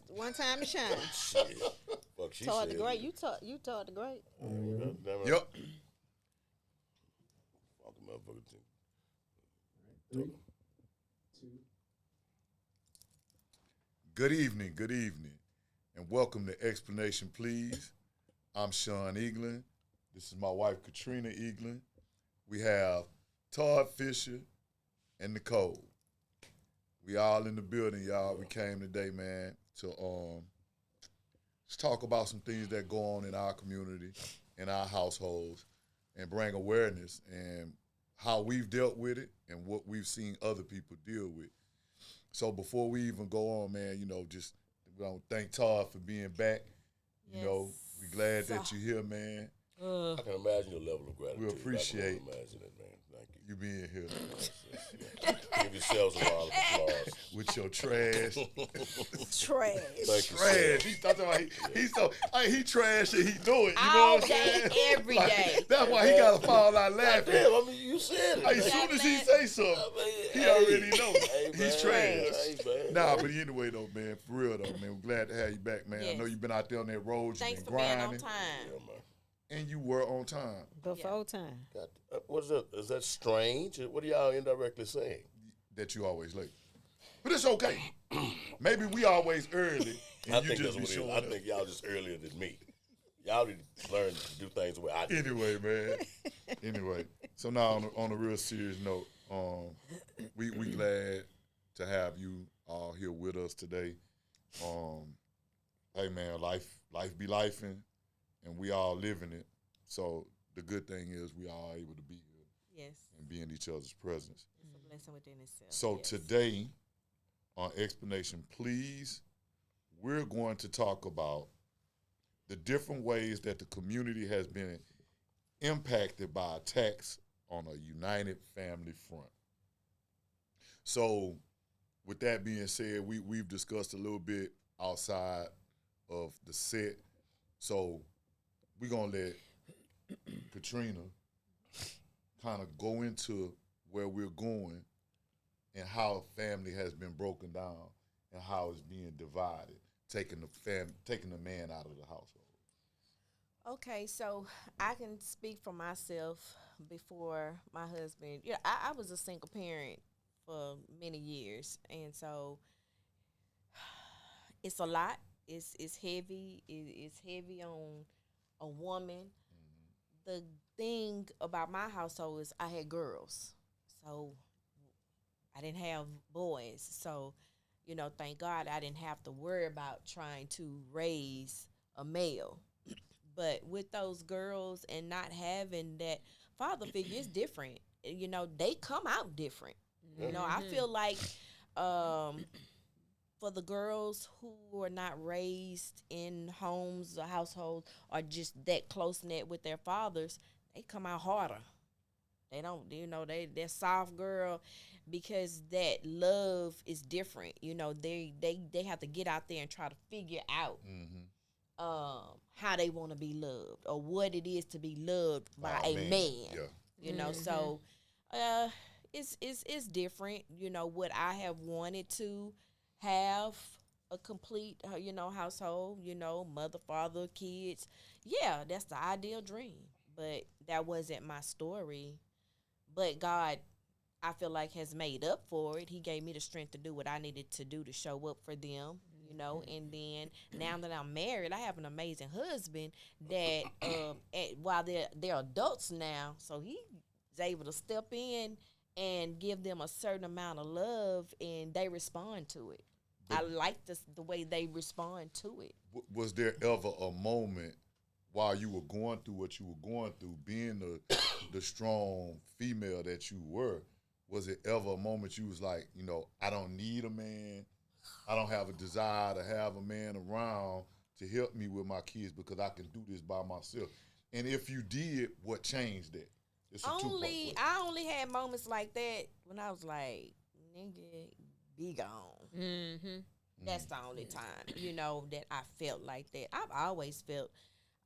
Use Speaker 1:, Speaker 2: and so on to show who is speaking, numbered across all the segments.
Speaker 1: One time to shine.
Speaker 2: Shit. Fuck, she
Speaker 1: Toward the
Speaker 2: said.
Speaker 1: great. You toward the great.
Speaker 2: Damn it.
Speaker 3: Yep.
Speaker 2: Fuck a motherfucker too.
Speaker 3: Good evening, and welcome to Explanation Please. I'm Sean Eaglin. This is my wife, Katrina Eaglin. We have Todd Fisher and Nicole. We all in the building, y'all. We came today, man, to just talk about some things that go on in our community, in our households, and bring awareness and how we've dealt with it and what we've seen other people deal with. So before we even go on, man, just we want to thank Todd for being back. We glad that you're here, man.
Speaker 2: I can imagine your level of gratitude.
Speaker 3: We appreciate
Speaker 2: I can imagine it, man. Thank you.
Speaker 3: you being here
Speaker 2: Give yourselves a round of applause.
Speaker 3: with your trash.
Speaker 1: Trash.
Speaker 2: Thank you,
Speaker 3: Trash.
Speaker 2: sir.
Speaker 3: He's talking about he trash and he do it. You know
Speaker 1: All
Speaker 3: what I'm
Speaker 1: day,
Speaker 3: saying?
Speaker 1: every day.
Speaker 3: That's why he gotta fall out laughing.
Speaker 2: Damn, I mean, you said it.
Speaker 3: As soon as he say something, he already know he's trash.
Speaker 2: Hey, man.
Speaker 3: Nah, but anyway though, man, for real though, man, we're glad to have you back, man. I know
Speaker 1: Yes.
Speaker 3: you've been out there on that road, you've
Speaker 1: Thanks
Speaker 3: been
Speaker 1: for being on
Speaker 3: grinding,
Speaker 1: time.
Speaker 2: Yeah, man.
Speaker 3: and you were on time.
Speaker 1: Before time.
Speaker 2: God, what is that? Is that strange? What are y'all indirectly saying?
Speaker 3: That you always late. But it's okay. Maybe we always early, and
Speaker 2: I
Speaker 3: you
Speaker 2: think
Speaker 3: just
Speaker 2: that's
Speaker 3: be
Speaker 2: what it
Speaker 3: showing
Speaker 2: is. I
Speaker 3: up.
Speaker 2: think y'all just earlier than me. Y'all need to learn to do things the way I do.
Speaker 3: Anyway, man. Anyway, so now on a real serious note, we glad to have you all here with us today. Hey man, life be lifing, and we all living it. So the good thing is we all able to be here
Speaker 1: Yes.
Speaker 3: and be in each other's presence.
Speaker 1: It's a blessing within itself.
Speaker 3: So
Speaker 1: yes.
Speaker 3: today on Explanation Please, we're going to talk about the different ways that the community has been impacted by attacks on a united family front. So with that being said, we've discussed a little bit outside of the set. So we're going to let Katrina kind of go into where we're going and how family has been broken down and how it's being divided, taking the man out of the household.
Speaker 1: Okay, so I can speak for myself before my husband. Yeah, I was a single parent for many years, and so it's a lot. It's heavy. It's heavy on a woman. The thing about my household is I had girls, so I didn't have boys. So, thank God I didn't have to worry about trying to raise a male. But with those girls and not having that father figure, it's different. They come out different. I feel like for the girls who are not raised in homes or households or just that close knit with their fathers, they come out harder. They don't, they're soft girl because that love is different. They have to get out there and try to figure out how they want to be loved or what it is to be loved by a man.
Speaker 3: Yeah.
Speaker 1: So it's different. What I have wanted to have a complete household, mother, father, kids. Yeah, that's the ideal dream. But that wasn't my story. But God, I feel like, has made up for it. He gave me the strength to do what I needed to do to show up for them, and then now that I'm married, I have an amazing husband that while they're adults now, so he's able to step in and give them a certain amount of love, and they respond to it. I like the way they respond to it.
Speaker 3: Was there ever a moment while you were going through what you were going through, being the strong female that you were, was it ever a moment you was like, I don't need a man, I don't have a desire to have a man around to help me with my kids because I can do this by myself? And if you did, what changed that? It's a two-part question.
Speaker 1: I only had moments like that when I was like, nigga, be gone.
Speaker 4: Mm-hmm.
Speaker 1: That's the only time, that I felt like that. I've always felt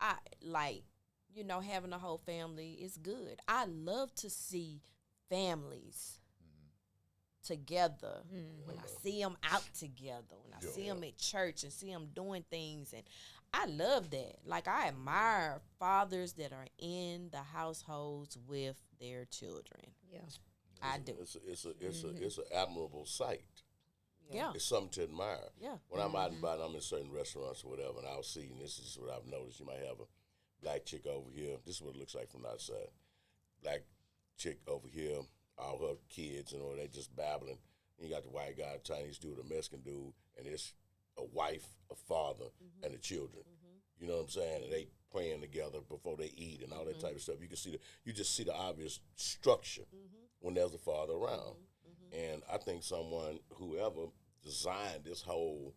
Speaker 1: having a whole family is good. I love to see families together, when I see them out together, when I see them at church and see them doing things, and I love that. Like, I admire fathers that are in the households with their children.
Speaker 4: Yeah.
Speaker 1: I do.
Speaker 2: It's an admirable sight.
Speaker 1: Yeah.
Speaker 2: It's something to admire.
Speaker 1: Yeah.
Speaker 2: When I'm out and about, I'm in certain restaurants or whatever, and I'll see, and this is what I've noticed. You might have a black chick over here. This is what it looks like from the outside. Black chick over here, all her kids, you know, they just babbling. And you got the white guy, a Chinese dude, a Mexican dude, and it's a wife, a father, and the children. You know what I'm saying? And they praying together before they eat and all that type of stuff. You can see you just see the obvious structure when there's a father around. And I think whoever designed this whole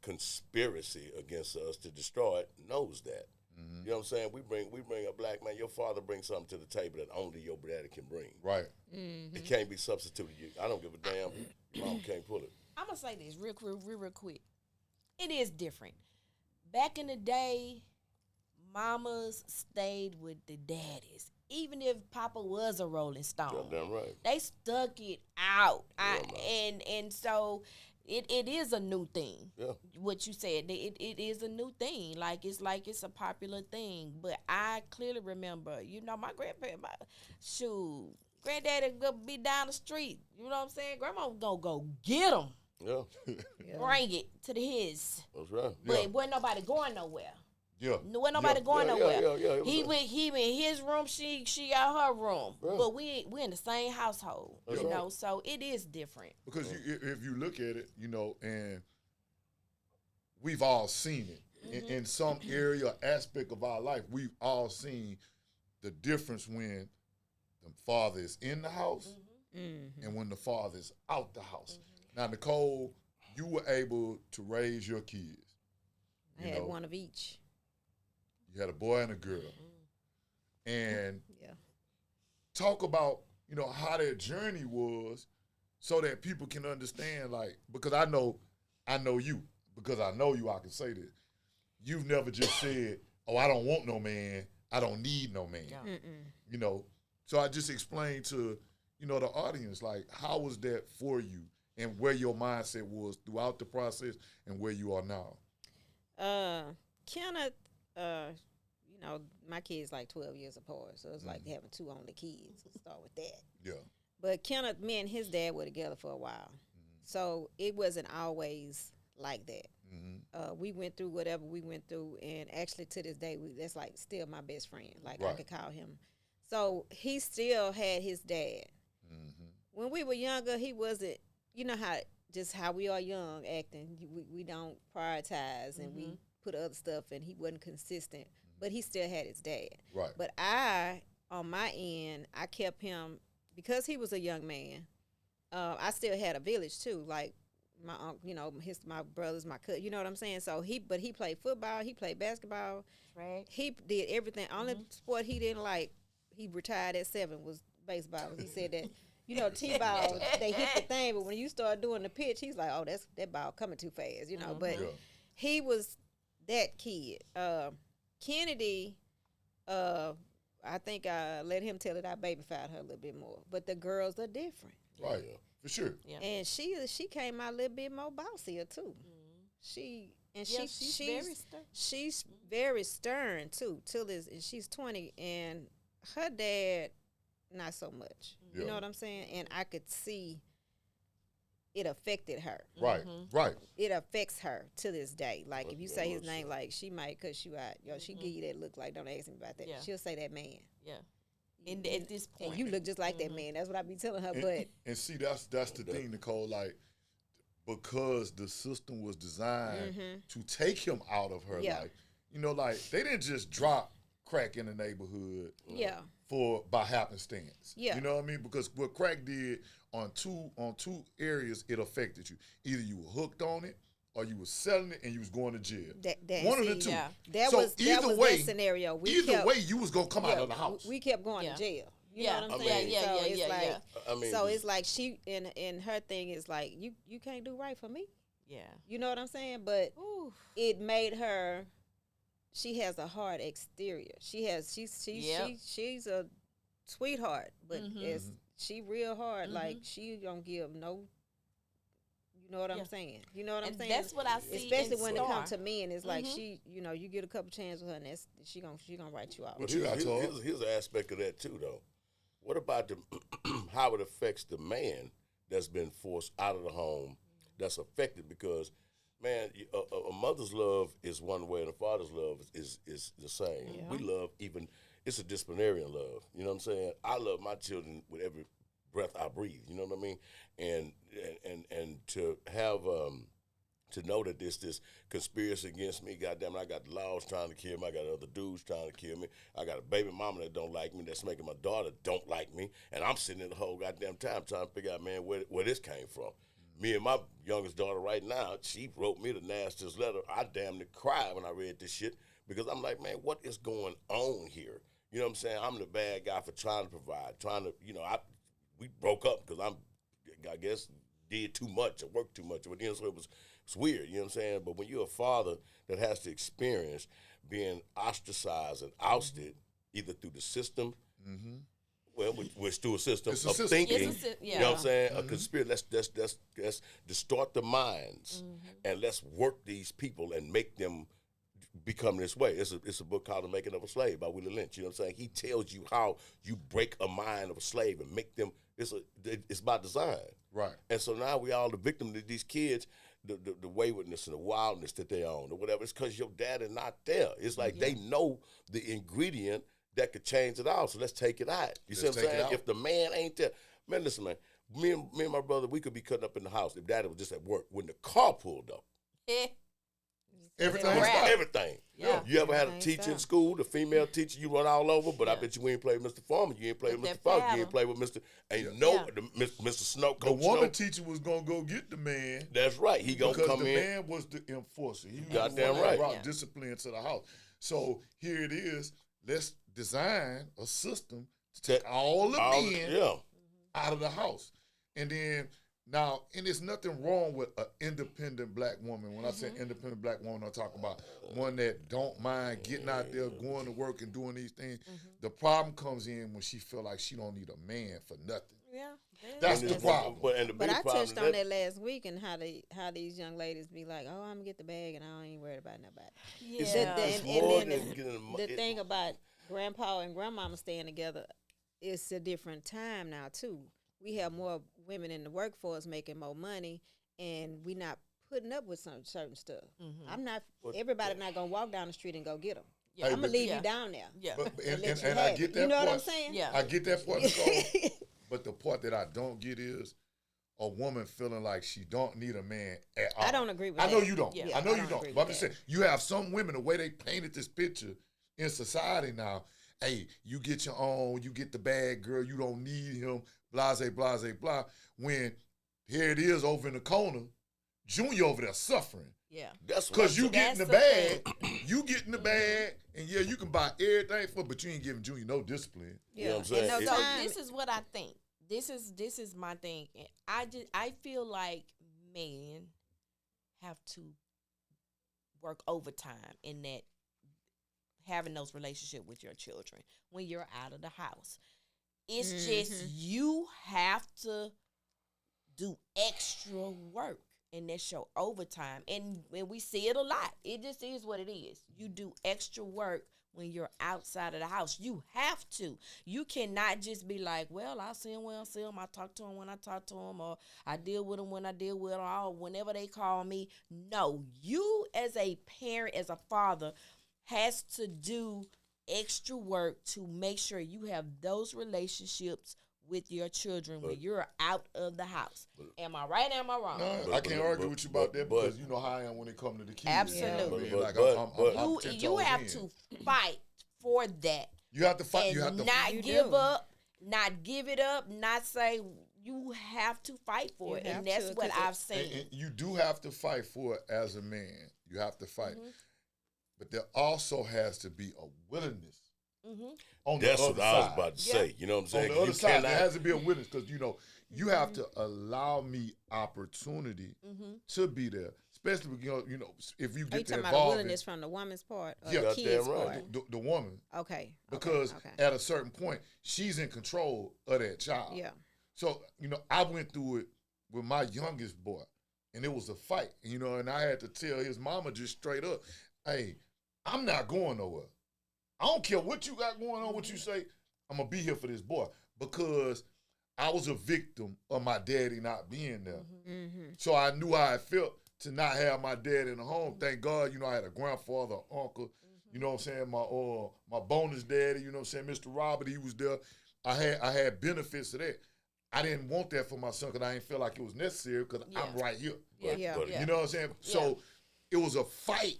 Speaker 2: conspiracy against us to destroy it knows that. You know what I'm saying? We bring a black man. Your father brings something to the table that only your daddy can bring.
Speaker 3: Right.
Speaker 2: It can't be substituted. I don't give a damn. Your mom can't pull it.
Speaker 1: I'm gonna say this real quick. It is different. Back in the day, mamas stayed with the daddies. Even if Papa was a Rolling Stone,
Speaker 2: Damn right.
Speaker 1: they stuck it out.
Speaker 2: Yeah,
Speaker 1: and so it is a new thing.
Speaker 2: Yeah.
Speaker 1: What you said, it is a new thing. Like it's a popular thing. But I clearly remember, my grandparents, granddaddy gonna be down the street. You know what I'm saying? Grandma gonna go get him.
Speaker 2: Yeah.
Speaker 1: Bring it to his.
Speaker 2: That's right.
Speaker 1: But wasn't nobody going nowhere.
Speaker 3: Yeah.
Speaker 1: Wasn't nobody going nowhere.
Speaker 2: Yeah.
Speaker 1: He in his room, she got her room.
Speaker 2: Yeah.
Speaker 1: But we in the same household,
Speaker 2: That's
Speaker 1: you
Speaker 2: right.
Speaker 1: know. So it is different.
Speaker 3: Because if you look at it, and we've all seen it in some area or aspect of our life. We've all seen the difference when the father is in the house and when the father is out the house. Now, Nicole, you were able to raise your kids.
Speaker 4: I had one of each.
Speaker 3: You had a boy and a girl. And
Speaker 4: Yeah.
Speaker 3: talk about, how that journey was so that people can understand, like, because I know you. Because I know you, I can say this. You've never just said, oh, I don't want no man. I don't need no man.
Speaker 1: Yeah.
Speaker 3: So I just explained to, the audience, like, how was that for you and where your mindset was throughout the process and where you are now?
Speaker 4: Kenneth, my kids like 12 years apart, so it's like having two only kids. Let's start with that.
Speaker 3: Yeah.
Speaker 4: But Kenneth, me and his dad were together for a while, so it wasn't always like that. We went through whatever we went through, and actually to this day, that's like still my best friend. Like, I could call him. So he still had his dad. When we were younger, he wasn't. You know how we are young acting. We don't prioritize, and we put other stuff, and he wasn't consistent. But he still had his dad.
Speaker 3: Right.
Speaker 4: But I, on my end, I kept him because he was a young man. I still had a village too, like my uncle, my brothers, my cousin. You know what I'm saying? So he played football, he played basketball,
Speaker 1: Right.
Speaker 4: he did everything. Only sport he didn't like, he retired at 7 was baseball. He said that. T-ball, they hit the thing, but when you start doing the pitch, he's like, oh, that ball coming too fast, But he was that kid. Kennedy, I think I let him tell it. I babyfied her a little bit more. But the girls are different.
Speaker 3: Right, for sure.
Speaker 1: Yeah.
Speaker 4: And she came out a little bit more bossier, too. She's
Speaker 1: very stern.
Speaker 4: She's very stern, too, and she's 20, and her dad, not so much. You know what I'm saying? And I could see it affected her.
Speaker 3: Right, right.
Speaker 4: It affects her to this day. Like, if you say his name, like, she might cuss you out. She give you that look like, don't ask me about that.
Speaker 1: Yeah.
Speaker 4: She'll say that man.
Speaker 1: Yeah. And at this point,
Speaker 4: And you look just like that man. That's what I be telling her. But
Speaker 3: And see, that's the thing, Nicole, like, because the system was designed to take him out of her life. Like, they didn't just drop crack in the neighborhood by happenstance.
Speaker 4: Yeah.
Speaker 3: You know what I mean? Because what crack did on two areas, it affected you. Either you were hooked on it or you were selling it and you was going to jail. One of the two.
Speaker 1: Yeah.
Speaker 4: that
Speaker 3: So
Speaker 4: was
Speaker 3: either way,
Speaker 4: that scenario.
Speaker 3: Either way, you was going to come out of the house.
Speaker 4: We kept going to jail. You know what I'm saying?
Speaker 1: Yeah.
Speaker 4: So it's like,
Speaker 2: I mean,
Speaker 4: so it's like she and her thing is like, you can't do right for me.
Speaker 1: yeah.
Speaker 4: You know what I'm saying? But
Speaker 1: Ooh.
Speaker 4: it made her. She has a hard exterior. She's a sweetheart, but she real hard.
Speaker 1: Mhm.
Speaker 4: Like she don't give no. You know what
Speaker 1: Yeah.
Speaker 4: I'm saying? You know what I'm
Speaker 1: And
Speaker 4: saying?
Speaker 1: that's what I see.
Speaker 4: Especially
Speaker 1: in
Speaker 4: when it
Speaker 1: Star.
Speaker 4: comes to men, it's like
Speaker 1: Mhm.
Speaker 4: she, you get a couple chances with her, and that's she gonna write you out.
Speaker 2: But
Speaker 3: What you got, Todd?
Speaker 2: here's an aspect of that too, though. What about the how it affects the man that's been forced out of the home, that's affected because, man, a mother's love is one way, and a father's love is the same.
Speaker 4: Yeah.
Speaker 2: We love even it's a disciplinarian love. You know what I'm saying? I love my children with every breath I breathe. You know what I mean? And to have to know that there's this conspiracy against me. Goddamn, I got the laws trying to kill me. I got other dudes trying to kill me. I got a baby mama that don't like me. That's making my daughter don't like me. And I'm sitting in the whole goddamn time trying to figure out, man, where this came from. Me and my youngest daughter right now, she wrote me the nastiest letter. I damn near cried when I read this shit because I'm like, man, what is going on here? You know what I'm saying? I'm the bad guy for trying to provide, we broke up because I guess, did too much or worked too much. So it was weird, you know what I'm saying? But when you're a father that has to experience being ostracized and ousted, either through the system, well, which through a system
Speaker 3: It's a
Speaker 2: of
Speaker 3: system.
Speaker 2: thinking,
Speaker 1: It's a
Speaker 2: you know what I'm saying?
Speaker 3: Mm-hmm.
Speaker 2: A conspiracy. Let's distort the minds and let's work these people and make them become this way. It's a book called The Making of a Slave by Willie Lynch. You know what I'm saying? He tells you how you break a mind of a slave and make them. It's by design.
Speaker 3: Right.
Speaker 2: And so now we all the victim to these kids, the waywardness and the wildness that they own or whatever. It's because your dad is not there. It's like they know the ingredient that could change it all. So let's take it out. You see what I'm saying? If the man ain't there, man, listen, man. Me and my brother, we could be cutting up in the house if daddy was just at work. When the car pulled up,
Speaker 3: Everything.
Speaker 1: Right.
Speaker 3: stopped.
Speaker 2: everything.
Speaker 1: Yeah.
Speaker 2: You ever had a
Speaker 4: Everything
Speaker 2: teacher in
Speaker 4: stopped.
Speaker 2: school, the female teacher, you run all over, but I
Speaker 1: Yeah.
Speaker 2: bet you ain't played with Mr. Farmer, you ain't played with
Speaker 1: With
Speaker 2: Mr.
Speaker 1: that
Speaker 2: Falk, you ain't
Speaker 1: paddle.
Speaker 2: played with Mr. And you
Speaker 3: Yeah.
Speaker 2: know,
Speaker 1: Yeah.
Speaker 2: Mr. Snow,
Speaker 3: The
Speaker 2: Coach
Speaker 3: woman
Speaker 2: Snow.
Speaker 3: teacher was gonna go get the man
Speaker 2: That's right. He gonna
Speaker 3: because
Speaker 2: come
Speaker 3: the
Speaker 2: in.
Speaker 3: man was the enforcer. He was
Speaker 2: Goddamn
Speaker 3: the one that
Speaker 2: right.
Speaker 3: brought
Speaker 1: Yeah.
Speaker 3: discipline to the house. So here it is. Let's design a system to take all the men
Speaker 2: Yeah.
Speaker 3: out of the house. And then now, and there's nothing wrong with an independent black woman. When I say independent black woman, I'm talking about one that don't mind getting out there, going to work and doing these things. The problem comes in when she feel like she don't need a man for nothing.
Speaker 1: Yeah.
Speaker 3: That's
Speaker 2: And
Speaker 3: the
Speaker 2: it's-
Speaker 3: problem.
Speaker 2: But
Speaker 4: But
Speaker 2: bigger
Speaker 4: I
Speaker 2: problem
Speaker 4: touched
Speaker 2: is
Speaker 4: on that last week and how these young ladies be like, oh, I'm gonna get the bag and I ain't worried about nobody.
Speaker 2: It's,
Speaker 1: Yeah.
Speaker 2: it's
Speaker 4: And
Speaker 2: more
Speaker 4: then
Speaker 2: than getting
Speaker 4: The thing about grandpa and grandmama staying together, it's a different time now too. We have more women in the workforce making more money, and we not putting up with some certain stuff. I'm not. Everybody not gonna walk down the street and go get them.
Speaker 1: Yeah.
Speaker 3: Hey,
Speaker 4: I'm gonna
Speaker 3: but-
Speaker 4: leave
Speaker 1: Yeah.
Speaker 4: you down there.
Speaker 1: Yeah.
Speaker 3: But,
Speaker 4: And let you
Speaker 3: and I
Speaker 4: have
Speaker 3: get
Speaker 4: it.
Speaker 3: that
Speaker 4: You know
Speaker 3: part.
Speaker 4: what I'm saying?
Speaker 1: Yeah.
Speaker 3: I get that part. Nicole. But the part that I don't get is a woman feeling like she don't need a man at all.
Speaker 4: I don't agree with
Speaker 3: I know
Speaker 4: that.
Speaker 3: you don't.
Speaker 1: Yeah.
Speaker 3: I know
Speaker 4: I
Speaker 3: you
Speaker 4: don't
Speaker 3: don't.
Speaker 4: agree
Speaker 3: But I'm
Speaker 4: with
Speaker 3: just
Speaker 4: that.
Speaker 3: saying, you have some women, the way they painted this picture in society now, hey, you get your own, you get the bad girl, you don't need him, blase, blase, blah. When here it is over in the corner, Junior over there suffering.
Speaker 1: Yeah.
Speaker 2: that's
Speaker 3: Because you
Speaker 2: what-
Speaker 3: get in the
Speaker 1: That's the
Speaker 3: bag, you get in the bag, and yeah, you can buy everything for, but you ain't giving Junior no discipline.
Speaker 2: You know what I'm
Speaker 4: And
Speaker 2: saying?
Speaker 4: no
Speaker 2: It-
Speaker 1: So
Speaker 4: time.
Speaker 1: this is what I think. This is my thing. And I feel like men have to work overtime in that having those relationship with your children when you're out of the house. It's just you have to do extra work, and that's your overtime. And when we see it a lot, it just is what it is. You do extra work when you're outside of the house. You have to. You cannot just be like, well, I'll see him when I see him. I talk to him when I talk to him, or I deal with him when I deal with him, or whenever they call me. No, you as a parent, as a father, has to do extra work to make sure you have those relationships with your children when you're out of the house. Am I right? Am I wrong?
Speaker 3: No, I can't argue with you about that
Speaker 2: but-
Speaker 3: because you know how I am when it comes to the kids.
Speaker 1: Absolutely.
Speaker 3: You know what I mean?
Speaker 2: But-
Speaker 3: I'm
Speaker 1: You
Speaker 3: 10
Speaker 1: you
Speaker 3: toes
Speaker 1: have
Speaker 3: in.
Speaker 1: to fight for that.
Speaker 3: You have to fight.
Speaker 1: And
Speaker 3: You have to
Speaker 1: not
Speaker 4: You
Speaker 1: give
Speaker 4: do.
Speaker 1: up, not give it up, not say you have to fight for
Speaker 4: You
Speaker 1: it.
Speaker 4: have
Speaker 1: And that's
Speaker 4: to,
Speaker 1: what
Speaker 4: 'cause
Speaker 1: I've
Speaker 3: and
Speaker 1: seen.
Speaker 3: you do have to fight for it as a man. You have to fight.
Speaker 1: Mm-hmm.
Speaker 3: But there also has to be a willingness
Speaker 1: Mm-hmm.
Speaker 3: on
Speaker 2: That's
Speaker 3: the
Speaker 2: what
Speaker 3: other
Speaker 2: I was
Speaker 3: side.
Speaker 2: about to
Speaker 1: Yeah.
Speaker 2: say. You know what I'm
Speaker 3: On
Speaker 2: saying?
Speaker 3: the other
Speaker 2: You
Speaker 3: side,
Speaker 2: cannot-
Speaker 3: there has to be a willingness because you have to allow me opportunity
Speaker 1: Mm-hmm.
Speaker 3: to be there, especially if you
Speaker 4: Are you
Speaker 3: get to
Speaker 4: talking about a
Speaker 3: involve in
Speaker 4: willingness from the woman's part or
Speaker 3: Yeah.
Speaker 4: the
Speaker 2: Goddamn
Speaker 4: kid's
Speaker 2: right.
Speaker 4: part?
Speaker 3: the woman
Speaker 4: Okay.
Speaker 3: because
Speaker 4: okay.
Speaker 3: at a certain point she's in control of that child.
Speaker 4: Yeah.
Speaker 3: So, I went through it with my youngest boy, and it was a fight, and I had to tell his mama just straight up, hey, I'm not going nowhere. I don't care what you got going on, what you say, I'm going to be here for this boy, because I was a victim of my daddy not being there. So I knew how it felt to not have my dad in the home. Thank God, I had a grandfather, uncle, you know what I'm saying, my bonus daddy, you know what I'm saying, Mr. Robert, he was there. I had benefits of that. I didn't want that for my son because I didn't feel like it was necessary because I'm right here.
Speaker 4: Yeah.
Speaker 3: You know what I'm saying? So it was a fight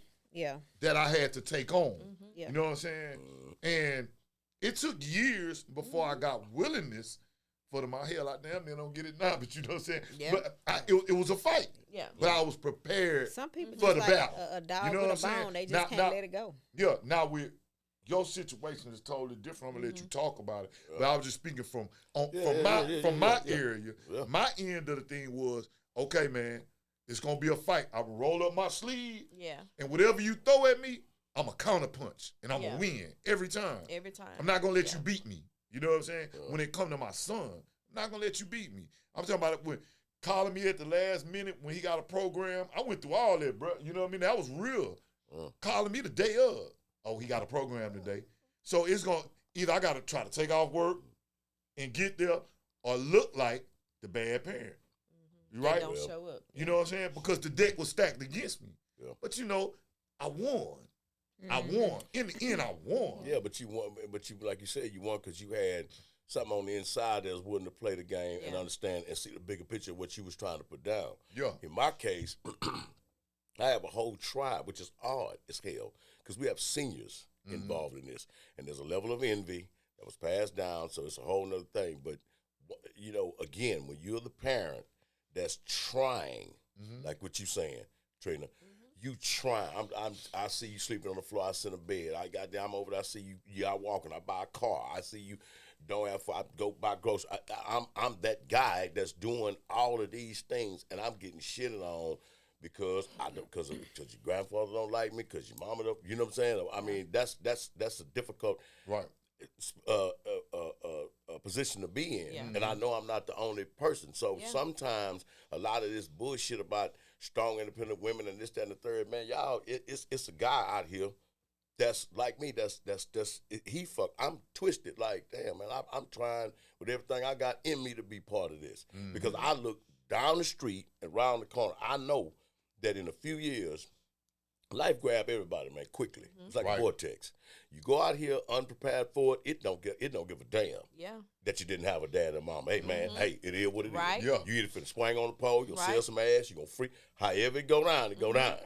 Speaker 3: that I had to take on. You know what I'm saying? And it took years before I got willingness for them. Hell, I damn near don't get it now, but you know what I'm saying?
Speaker 1: Yeah.
Speaker 3: But it was a fight.
Speaker 1: Yeah.
Speaker 3: But I was prepared
Speaker 4: Some people
Speaker 3: for
Speaker 4: just
Speaker 3: the
Speaker 4: like
Speaker 3: battle.
Speaker 4: a dog
Speaker 3: You know
Speaker 4: with
Speaker 3: what
Speaker 4: a
Speaker 3: I'm saying?
Speaker 4: bone. They just can't let it go.
Speaker 3: Yeah, now with your situation is totally different. I'm gonna let you talk about it. But I was just speaking from my area.
Speaker 2: Yeah.
Speaker 3: My end of the thing was, okay, man, it's gonna be a fight. I will roll up my sleeve, and whatever you throw at me, I'm a counter punch, and I'm gonna win every time.
Speaker 1: Every time.
Speaker 3: I'm not gonna let you beat me. You know what I'm saying? When it come to my son, I'm not gonna let you beat me. I'm talking about it when calling me at the last minute when he got a program. I went through all that, bro. You know what I mean? That was real. Calling me the day of. Oh, he got a program today. So it's going to, either I got to try to take off work and get there or look like the bad parent. You right?
Speaker 1: They don't show up.
Speaker 3: You know what I'm saying? Because the deck was stacked against me. Yeah. But I won. I won. In the end, I won.
Speaker 2: Yeah, but you won. But you, like you said, you won because you had something on the inside that was willing to play the game and understand and see the bigger picture of what you was trying to put down.
Speaker 3: Yeah.
Speaker 2: In my case, I have a whole tribe, which is odd as hell, because we have seniors involved in this, and there's a level of envy that was passed down, so it's a whole nother thing. But again, when you're the parent that's trying, like what you saying, Trina, you try. I see you sleeping on the floor. I sit in a bed. I'm over there. I see you out walking. I buy a car. I see you don't have. I go buy groceries. I'm that guy that's doing all of these things, and I'm getting shitted on because your grandfather don't like me, because your mama don't. You know what I'm saying? I mean, that's a difficult position to be in, and I know I'm not the only person. So sometimes a lot of this bullshit about strong, independent women and this, that, and the third, man, y'all, it's a guy out here that's like me. I'm twisted. Like, damn, man, I'm trying with everything I got in me to be part of this, because I look down the street and around the corner. I know that in a few years, life grab everybody, man, quickly. It's like a vortex. You go out here unprepared for it. It don't give a damn.
Speaker 1: Yeah.
Speaker 2: That you didn't have a dad and mom. Hey, man, hey, it is what it is.
Speaker 3: Yeah.
Speaker 2: You either finna swing on the pole, you gonna sell some ass, you gonna free. However it go down, it go down.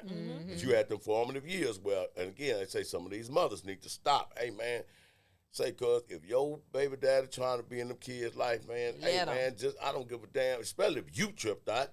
Speaker 2: But you had them formative years where, and again, I say some of these mothers need to stop. Hey, man, say, cuz if your baby daddy trying to be in them kids' life, man, I don't give a damn, especially if you tripped out.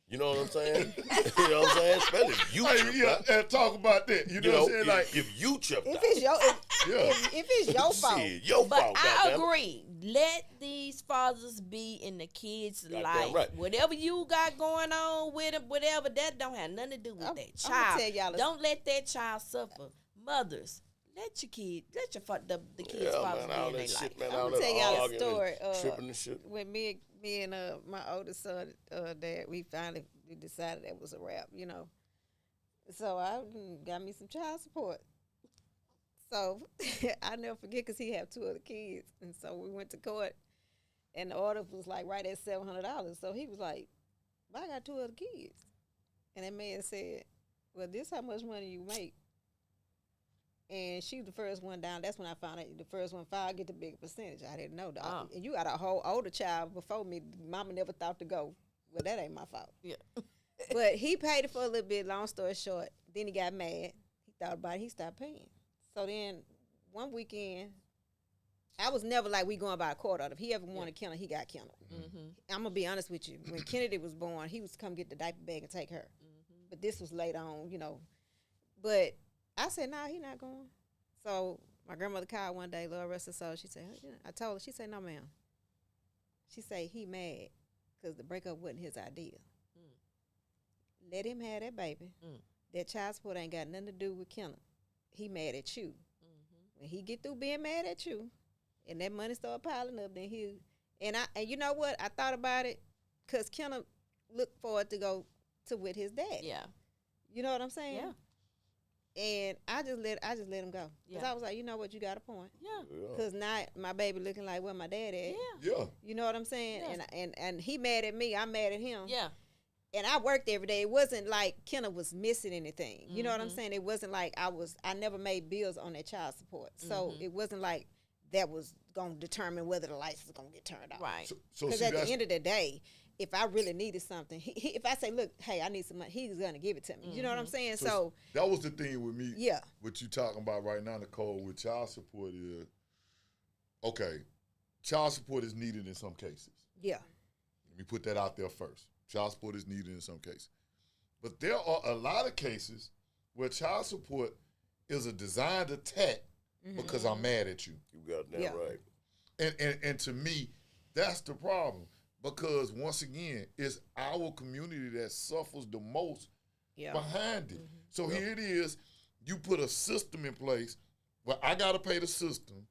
Speaker 2: You know what I'm saying? You know what I'm saying? Especially if you tripped out.
Speaker 3: And talk about that. You know what I'm saying? Like,
Speaker 2: if you tripped out.
Speaker 4: If it's your fault.
Speaker 2: Shit, your
Speaker 1: But
Speaker 2: fault,
Speaker 1: I
Speaker 2: goddamn.
Speaker 1: agree. Let these fathers be in the kids' life.
Speaker 2: Right.
Speaker 1: Whatever you got going on with them, whatever, that don't have nothing to do with that
Speaker 4: I'm gonna
Speaker 1: child.
Speaker 4: tell y'all
Speaker 1: Don't let that child suffer. Mothers, let your kids, the kids' fathers be in their life.
Speaker 2: Man,
Speaker 4: I'm gonna tell y'all a story.
Speaker 2: Tripping and shit.
Speaker 4: When me and my oldest son, dad, we finally decided that was a wrap, So I got me some child support. So I never forget, because he had 2 other kids, and so we went to court, and the order was like right at $700. So he was like, "But I got 2 other kids," and that man said, "Well, this how much money you make." And she was the first one down. That's when I found out the first one filed get the bigger percentage. I didn't know. And you got a whole older child before me. Mama never thought to go. Well, that ain't my fault.
Speaker 1: Yeah.
Speaker 4: But he paid it for a little bit. Long story short, then he got mad. He thought about it. He stopped paying. So then one weekend, I was never like, we going by a court order. If he ever wanted Kennel, he got Kennel. I'm going to be honest with you. When Kennedy was born, he was come get the diaper bag and take her. But this was later on, But I said, nah, he not going. So my grandmother called one day, Lord rest her soul. She said, I told her, she said, no, ma'am. She said, he mad because the breakup wasn't his idea. Let him have that baby. That child support ain't got nothing to do with Kenneth. He mad at you. When he get through being mad at you, and that money start piling up, then And you know what? I thought about it because Kenna looked forward to go to with his dad.
Speaker 1: Yeah.
Speaker 4: You know what I'm saying?
Speaker 1: Yeah.
Speaker 4: And I just let him go. Because
Speaker 1: Yeah.
Speaker 4: I was like, you know what? You got a point.
Speaker 1: Yeah.
Speaker 2: Yeah.
Speaker 4: Because now my baby looking like where my dad at.
Speaker 1: Yeah.
Speaker 3: Yeah.
Speaker 4: You know what I'm saying?
Speaker 1: Yeah.
Speaker 4: And he mad at me. I'm mad at him.
Speaker 1: Yeah.
Speaker 4: And I worked every day. It wasn't like Kenna was missing anything. You know what I'm
Speaker 1: Mhm.
Speaker 4: saying? It wasn't like I never made bills on that child support. So
Speaker 1: Mhm.
Speaker 4: it wasn't like that was going to determine whether the license is going to get turned off.
Speaker 1: Right.
Speaker 3: So
Speaker 4: Because
Speaker 3: see,
Speaker 4: at the
Speaker 3: that's
Speaker 4: end of the day, if I really needed something, if I say, look, hey, I need some money, he's going to give it to me. You know what I'm saying? So
Speaker 3: that was the thing with me.
Speaker 4: yeah.
Speaker 3: What you talking about right now, Nicole, with child support is okay. Child support is needed in some cases.
Speaker 4: Yeah.
Speaker 3: Let me put that out there first. Child support is needed in some cases. But there are a lot of cases where child support is a designed attack because I'm mad at you.
Speaker 2: You got that
Speaker 4: Yeah.
Speaker 2: right.
Speaker 3: And to me, that's the problem. Because once again, it's our community that suffers the most
Speaker 4: Yeah.
Speaker 3: behind it. So here it is, you put a system in place where I gotta pay the system.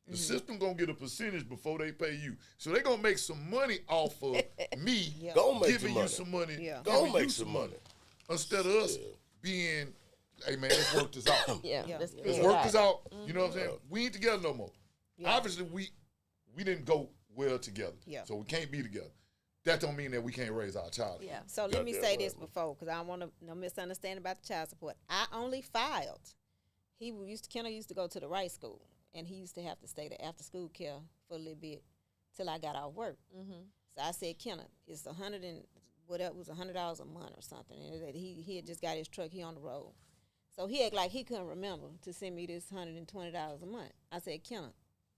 Speaker 3: The system gonna get a percentage before they pay you. So they gonna make some money off of me
Speaker 4: Yeah.
Speaker 2: Go make
Speaker 3: giving
Speaker 2: some
Speaker 3: you
Speaker 2: money.
Speaker 3: some money.
Speaker 4: Yeah.
Speaker 2: Go
Speaker 3: giving you
Speaker 2: make some money.
Speaker 3: Instead of us
Speaker 2: Yeah.
Speaker 3: being, hey man, let's work this out.
Speaker 1: Yeah.
Speaker 4: Yeah.
Speaker 1: Let's
Speaker 3: Let's
Speaker 1: figure it
Speaker 3: work
Speaker 1: out.
Speaker 3: this out. You know what I'm saying? We ain't together no more.
Speaker 4: Yeah.
Speaker 3: Obviously, we didn't go well together.
Speaker 4: Yeah.
Speaker 3: So we can't be together. That don't mean that we can't raise our child.
Speaker 1: Yeah.
Speaker 4: So let me
Speaker 2: Goddamn
Speaker 4: say
Speaker 2: right,
Speaker 4: this
Speaker 2: man.
Speaker 4: before, because I don't want to no misunderstanding about the child support. I only filed. Kenna used to go to the right school, and he used to have to stay the after school care for a little bit till I got off work. So I said, Kenna, it's $100 a month or something, and that he had just got his truck. He on the road, so he act like he couldn't remember to send me this $120 a month. I said, Kenna,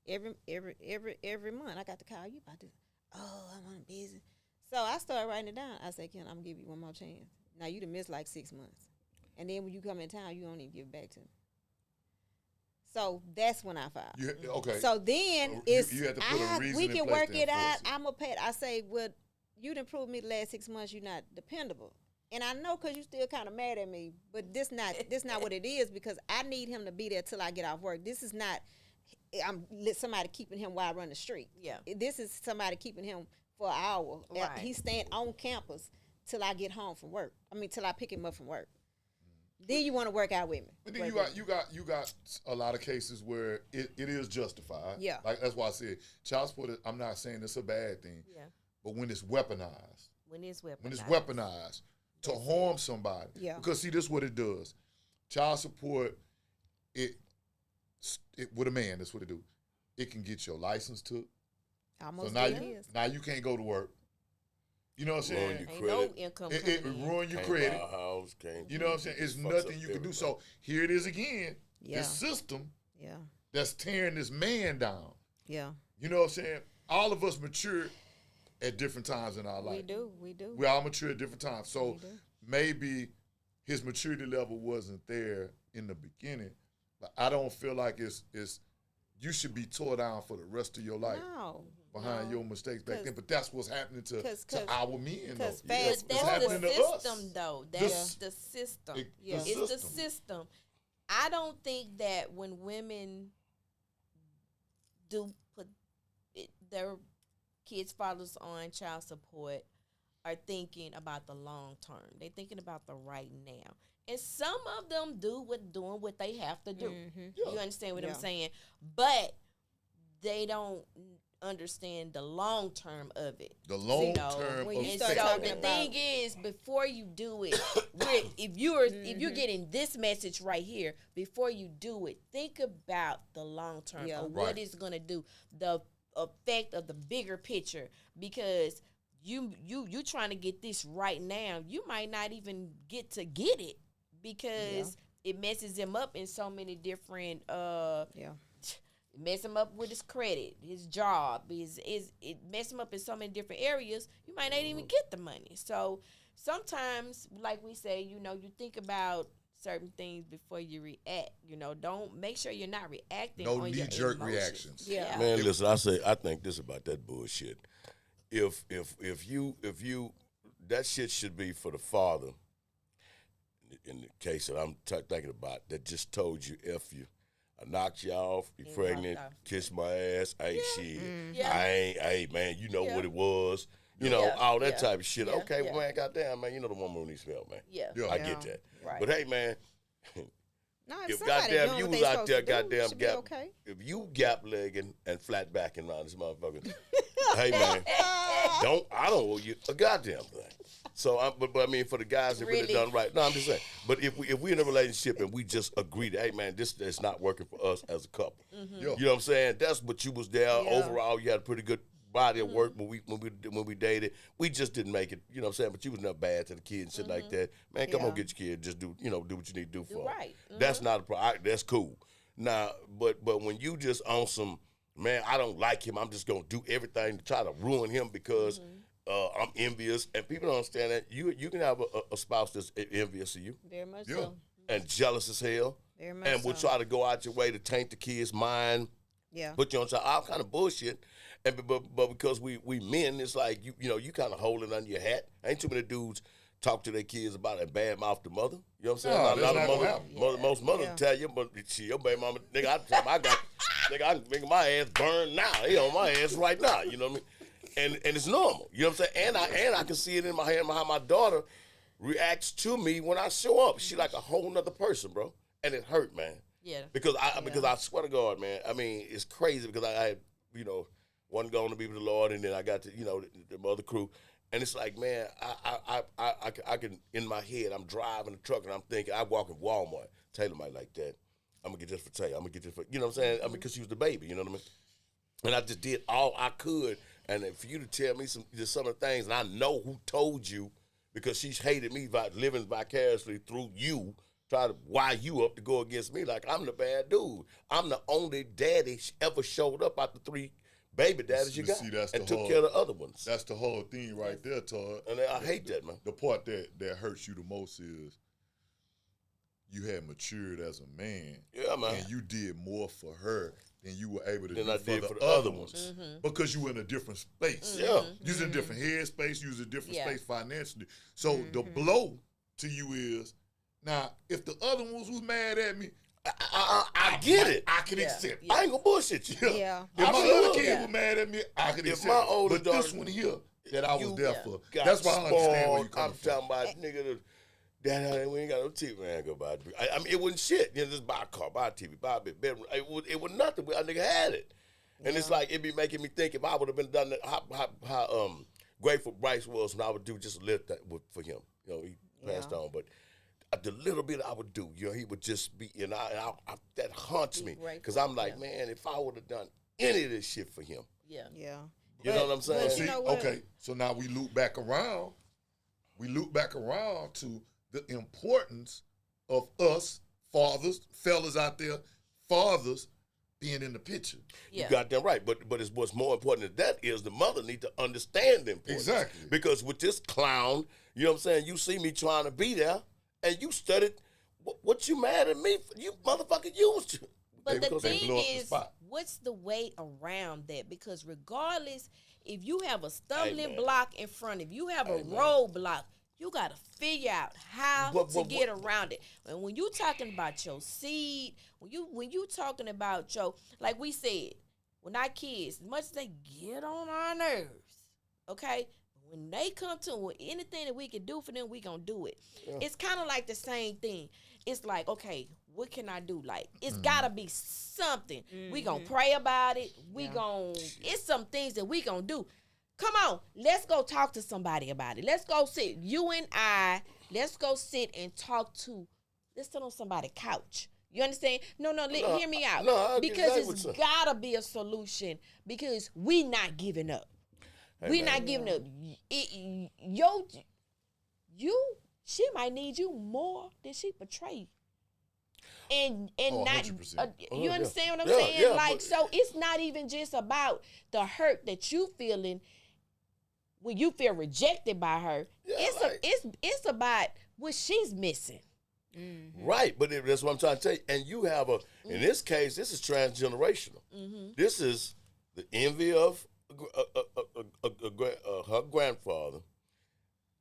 Speaker 4: every month I got to call you about this. Oh, I'm busy. So I started writing it down. I said, Ken, I'm going to give you one more chance. Now, you done missed like 6 months. And then when you come in town, you don't even give it back to me. So that's when I filed.
Speaker 3: Okay.
Speaker 4: So then
Speaker 3: So
Speaker 4: it's,
Speaker 3: you had to put a reason
Speaker 4: we
Speaker 3: in
Speaker 4: can
Speaker 3: place
Speaker 4: work
Speaker 3: to
Speaker 4: it out.
Speaker 3: enforce it.
Speaker 4: I'm going to pay it. I say, well, you done proved me the last 6 months you're not dependable. And I know because you still kind of mad at me, but this not what it is, because I need him to be there till I get off work. This is not somebody keeping him while I run the street.
Speaker 1: Yeah.
Speaker 4: This is somebody keeping him for an hour.
Speaker 1: Right.
Speaker 4: He's staying on campus till I get home from work. Till I pick him up from work. Then you want to work out with me.
Speaker 3: But then you got a lot of cases where it is justified.
Speaker 4: Yeah.
Speaker 3: Like that's why I said child support. I'm not saying it's a bad thing.
Speaker 1: Yeah.
Speaker 3: But when it's weaponized,
Speaker 1: When it's weaponized.
Speaker 3: when it's weaponized to harm somebody.
Speaker 4: Yeah.
Speaker 3: Because see, this is what it does. Child support, it with a man, that's what it do. It can get your license took.
Speaker 4: Almost
Speaker 3: So now
Speaker 4: did
Speaker 3: you
Speaker 4: his.
Speaker 3: now you can't go to work. You know what I'm saying?
Speaker 2: Ruin your
Speaker 1: Ain't
Speaker 2: credit.
Speaker 1: no income
Speaker 3: It
Speaker 1: coming in.
Speaker 3: ruin your
Speaker 2: Can't
Speaker 3: credit.
Speaker 2: buy a house, can't
Speaker 3: You know what I'm saying? It's
Speaker 2: fucks
Speaker 3: nothing
Speaker 2: up
Speaker 3: you can do.
Speaker 2: everything.
Speaker 3: So here it is again.
Speaker 4: Yeah.
Speaker 3: This system
Speaker 4: Yeah.
Speaker 3: that's tearing this man down.
Speaker 4: Yeah.
Speaker 3: You know what I'm saying? All of us mature at different times in our life.
Speaker 4: We do.
Speaker 3: We all mature at different times. So
Speaker 4: We do.
Speaker 3: maybe his maturity level wasn't there in the beginning, but I don't feel like it's you should be tore down for the rest of your life
Speaker 4: No.
Speaker 3: behind
Speaker 4: no.
Speaker 3: your mistakes back
Speaker 4: 'Cause-
Speaker 3: then. But that's what's happening to
Speaker 4: 'cause-
Speaker 3: our men, though.
Speaker 4: 'cause
Speaker 3: Yeah,
Speaker 4: fast
Speaker 3: it's
Speaker 1: But that's
Speaker 3: happening
Speaker 1: the
Speaker 3: to us.
Speaker 1: system, though.
Speaker 3: The
Speaker 1: That's
Speaker 3: s-
Speaker 1: the system.
Speaker 4: Yeah.
Speaker 3: the
Speaker 1: It's the
Speaker 3: system.
Speaker 1: system. I don't think that when women do put their kids' fathers on child support are thinking about the long term. They're thinking about the right now. And some of them doing what they have to do.
Speaker 3: Yeah.
Speaker 1: You understand what
Speaker 4: Yeah.
Speaker 1: I'm saying? But they don't understand the long term of it.
Speaker 3: The long
Speaker 1: know,
Speaker 3: term
Speaker 4: when you
Speaker 1: And
Speaker 4: start
Speaker 1: so
Speaker 4: talking
Speaker 1: the
Speaker 4: about-
Speaker 1: thing is, before you do it, if you're getting this message right here, before you do it, think about the long term
Speaker 4: Yeah.
Speaker 1: of what
Speaker 3: Right.
Speaker 1: it's gonna do, the effect of the bigger picture. Because you trying to get this right now, you might not even get it because it messes him up in so many different
Speaker 4: Yeah.
Speaker 1: mess him up with his credit, his job, it mess him up in so many different areas, you might not even get the money. So sometimes, like we say, you think about certain things before you react. Don't make sure you're not reacting
Speaker 3: No
Speaker 1: on your
Speaker 3: knee-jerk
Speaker 1: emotions.
Speaker 3: reactions.
Speaker 4: Yeah.
Speaker 2: Man, listen, I think this about that bullshit. If you that shit should be for the father. In the case that I'm thinking about, that just told you F you, I knocked you off. You
Speaker 1: And
Speaker 2: pregnant.
Speaker 1: walked off.
Speaker 2: Kiss my ass. Hey, shit.
Speaker 1: Yeah.
Speaker 2: I ain't. Hey, man. You know
Speaker 1: Yeah.
Speaker 2: what it was. You know
Speaker 1: Yeah.
Speaker 2: all that
Speaker 1: Yeah.
Speaker 2: type of shit.
Speaker 1: Yeah.
Speaker 2: Okay,
Speaker 1: Yeah.
Speaker 2: well, man. Goddamn, man. You know the woman who needs help, man.
Speaker 1: Yeah.
Speaker 3: Yeah.
Speaker 2: I get that.
Speaker 1: Right.
Speaker 2: But hey, man.
Speaker 4: No,
Speaker 2: If
Speaker 4: somebody
Speaker 2: goddamn
Speaker 4: doing
Speaker 2: you
Speaker 4: what
Speaker 2: was
Speaker 4: they
Speaker 2: out
Speaker 4: supposed
Speaker 2: there,
Speaker 4: to do,
Speaker 2: goddamn
Speaker 4: should be
Speaker 2: gap,
Speaker 4: okay.
Speaker 2: if you gap legging and flat backing around this motherfucker, hey man, I don't owe you a goddamn thing. So, but I mean, for the guys that really
Speaker 1: Really?
Speaker 2: done right, no, I'm just saying. But if we in a relationship and we just agree that, hey man, this is not working for us as a couple.
Speaker 3: Yeah.
Speaker 2: You know what I'm saying? That's what you was there.
Speaker 4: Yeah.
Speaker 2: Overall, you had a pretty good body of work when we dated. We just didn't make it. You know what I'm saying? But you was not bad to the kids and shit like that. Man, come on,
Speaker 4: Yeah.
Speaker 2: get your kid. Just do what you need to do for 'em.
Speaker 1: right.
Speaker 2: That's not a problem. That's cool. Now, but when you just on some, man, I don't like him. I'm just gonna do everything to try to ruin him because I'm envious. And people don't understand that you can have a spouse that's envious of you
Speaker 4: Very much
Speaker 3: Yeah.
Speaker 4: so.
Speaker 2: and jealous as hell,
Speaker 4: Very much
Speaker 2: and will
Speaker 4: so.
Speaker 2: try to go out your way to taint the kid's mind,
Speaker 4: Yeah.
Speaker 2: put you on all kind of bullshit. And but because we men, it's like you know you kind of hold it under your hat. Ain't too many dudes talk to their kids about it and bad mouth the mother. You know what I'm saying?
Speaker 3: No,
Speaker 2: A
Speaker 3: that's
Speaker 2: lot
Speaker 3: not
Speaker 2: of
Speaker 3: gonna
Speaker 2: mothers,
Speaker 3: happen.
Speaker 2: most mothers
Speaker 4: Yeah.
Speaker 2: tell you, but shit, your baby mama, nigga, I got, nigga, I can make my ass burn now. He on my ass right now. You know what I mean? And it's normal. You know what I'm saying? And I can see it in my head how my daughter reacts to me when I show up. She like a whole nother person, bro, and it hurt, man.
Speaker 1: Yeah.
Speaker 2: Because I swear to God, man. I mean, it's crazy because I had, you know, one going to be with the Lord, and then I got to, you know, the other crew, and it's like, man, I can in my head, I'm driving the truck and I'm thinking, I walk in Walmart, Taylor might like that. I'm gonna get this for Taylor. I'm gonna get this for, you know what I'm saying? I mean, because she was the baby, you know what I mean? And I just did all I could, and then for you to tell me some of the things, and I know who told you because she's hated me by living vicariously through you. Try to wire you up to go against me like I'm the bad dude. I'm the only daddy ever showed up out the 3 baby daddies you got
Speaker 3: See, that's
Speaker 2: and
Speaker 3: the
Speaker 2: took
Speaker 3: whole-
Speaker 2: care of the other ones.
Speaker 3: That's the whole thing right there, Todd.
Speaker 2: And I hate that, man.
Speaker 3: The part that hurts you the most is you had matured as a man.
Speaker 2: Yeah, man.
Speaker 3: And you did more for her than you were able to
Speaker 2: Than
Speaker 3: do
Speaker 2: I
Speaker 3: for
Speaker 2: did
Speaker 3: the
Speaker 2: for the
Speaker 3: other
Speaker 2: other
Speaker 3: ones.
Speaker 1: Mm-hmm.
Speaker 3: Because you were in a different space.
Speaker 2: Yeah.
Speaker 3: You was in a different head space, you was in a different
Speaker 1: Yeah.
Speaker 3: space financially. So the blow to you is, now, if the other ones was mad at me,
Speaker 2: I get it.
Speaker 3: I can
Speaker 1: Yeah.
Speaker 3: accept it.
Speaker 2: I ain't gonna bullshit you.
Speaker 4: Yeah.
Speaker 3: If my
Speaker 2: Absolutely.
Speaker 3: other kid
Speaker 1: Yeah.
Speaker 3: was mad at me, I could
Speaker 2: If
Speaker 3: accept
Speaker 2: my
Speaker 3: it.
Speaker 2: older
Speaker 3: But this
Speaker 2: daughter-
Speaker 3: one here that I was
Speaker 2: You
Speaker 3: there
Speaker 1: Yeah.
Speaker 3: for,
Speaker 2: Got
Speaker 3: that's why I understand where
Speaker 2: spoiled.
Speaker 3: you coming
Speaker 2: I'm
Speaker 3: from.
Speaker 2: talking about nigga. Dad, we ain't got no TV. Man, go buy. I mean, it wasn't shit. You know, just buy a car, buy a TV, buy a bedroom. It was nothing. A nigga had it, and it's like it be making me think if I would have been done that, how grateful Bryce was when I would do just a little that for him. You know, he passed on, but the little bit I would do, you know, he would just be, and I that haunts me
Speaker 1: grateful,
Speaker 2: because I'm like,
Speaker 1: yeah.
Speaker 2: man, if I would have done any of this shit for him,
Speaker 1: Yeah.
Speaker 4: Yeah.
Speaker 2: you know what I'm saying?
Speaker 4: but
Speaker 3: See,
Speaker 4: you know what?
Speaker 3: okay, so now we loop back around. We loop back around to the importance of us fathers, fellas out there, fathers being in the picture.
Speaker 1: Yeah.
Speaker 2: You got that right, but it's what's more important than that is the mother need to understand the importance.
Speaker 3: Exactly.
Speaker 2: Because with this clown, you know what I'm saying, you see me trying to be there, and you studied what you mad at me for? You motherfucker used to.
Speaker 1: But the
Speaker 3: Because they
Speaker 1: thing
Speaker 3: blow up the
Speaker 1: is,
Speaker 3: spot.
Speaker 1: what's the way around that? Because regardless, if you have a stumbling
Speaker 2: Amen.
Speaker 1: block in front of you, have a
Speaker 2: Amen.
Speaker 1: roadblock, you got to figure out how to
Speaker 2: But-
Speaker 1: get around it. And when you talking about your seed, when you talking about your, like we said, when our kids, as much as they get on our nerves, okay, when they come to anything that we can do for them, we gonna do it.
Speaker 2: Yeah.
Speaker 1: It's kind of like the same thing. It's like, okay, what can I do? Like, it's gotta be something. We gonna pray about it. It's some things that we gonna do. Come on, let's go talk to somebody about it. Let's go sit, you and I, let's go sit and let's sit on somebody's couch. You understand? No, hear me out.
Speaker 2: no, I get
Speaker 1: because
Speaker 2: exactly
Speaker 1: it's
Speaker 2: what
Speaker 1: gotta be a solution because we not giving up. We
Speaker 2: man.
Speaker 1: not giving up. She might need you more than she portrayed. And
Speaker 3: Oh,
Speaker 1: not
Speaker 3: 100%.
Speaker 1: you
Speaker 2: Yeah.
Speaker 1: understand what I'm
Speaker 2: Yeah,
Speaker 1: saying?
Speaker 2: yeah,
Speaker 1: like,
Speaker 2: but-
Speaker 1: so it's not even just about the hurt that you feeling when you feel rejected by her.
Speaker 2: Yeah,
Speaker 1: It's about what she's missing.
Speaker 2: Right, but that's what I'm trying to tell you. And you have in this case, this is transgenerational. This is the envy of her grandfather,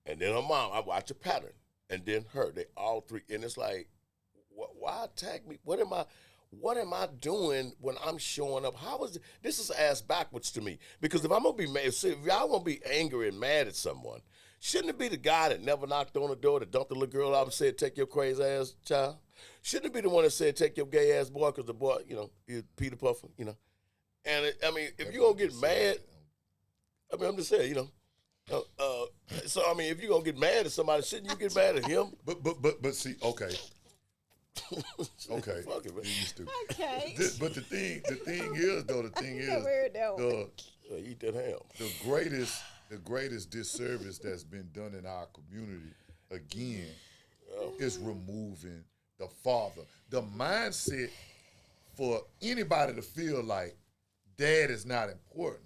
Speaker 2: and then her mom. I watch a pattern, and then her. They all three, and it's like, why attack me? what am I doing when I'm showing up? How is this is ass backwards to me? Because if I'm gonna be mad, see, if y'all gonna be angry and mad at someone, shouldn't it be the guy that never knocked on the door, that dumped the little girl out and said, "Take your crazy ass child"? Shouldn't it be the one that said, "Take your gay ass boy"? Because the boy, is Peter Puffer, And I mean, if you gonna get mad, I mean, I'm just saying, so I mean, if you gonna get mad at somebody, shouldn't you get mad at him?
Speaker 3: But see, okay. Okay.
Speaker 2: Fuck it, man.
Speaker 3: You stupid.
Speaker 4: Okay.
Speaker 3: But the thing is though,
Speaker 4: Never heard that one.
Speaker 2: Eat that ham.
Speaker 3: the greatest disservice that's been done in our community again is removing the father. The mindset for anybody to feel like dad is not important.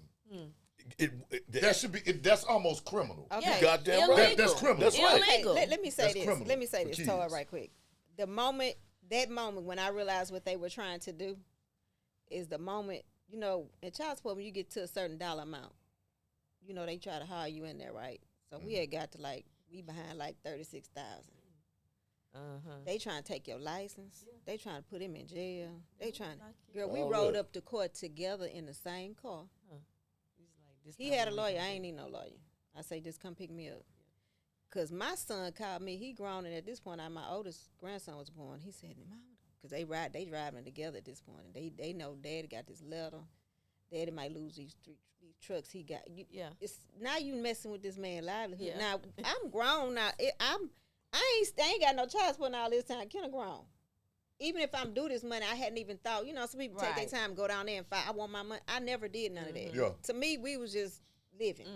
Speaker 3: That should be. That's almost criminal.
Speaker 4: Okay.
Speaker 2: You goddamn right.
Speaker 3: That's criminal.
Speaker 2: That's right.
Speaker 4: Okay,
Speaker 1: Illegal.
Speaker 4: let me say
Speaker 3: That's
Speaker 4: this.
Speaker 3: criminal
Speaker 4: Let me say
Speaker 3: for
Speaker 4: this,
Speaker 3: kids.
Speaker 4: Toa, right quick. That moment when I realized what they were trying to do is the moment, in child support, when you get to a certain dollar amount, they try to hire you in there, right? So we had got to we behind like 36,000. They trying to take your license. They trying to put him in jail. They trying to, girl, we rode up to court together in the same car. He had a lawyer. I ain't need no lawyer. I say, just come pick me up. Because my son called me. He grown, and at this point, my oldest grandson was born. He said, Mama, because they driving together at this point. And they know Daddy got this letter. Daddy might lose these trucks he got. It's now you messing with this man's livelihood.
Speaker 1: Yeah.
Speaker 4: Now, I'm grown now. I ain't got no child support all this time. Kind of grown. Even if I'm due this money, I hadn't even thought. Some people take their time, go down there and fight. I want my money. I never did none of that.
Speaker 3: Yeah.
Speaker 4: To me, we was just living.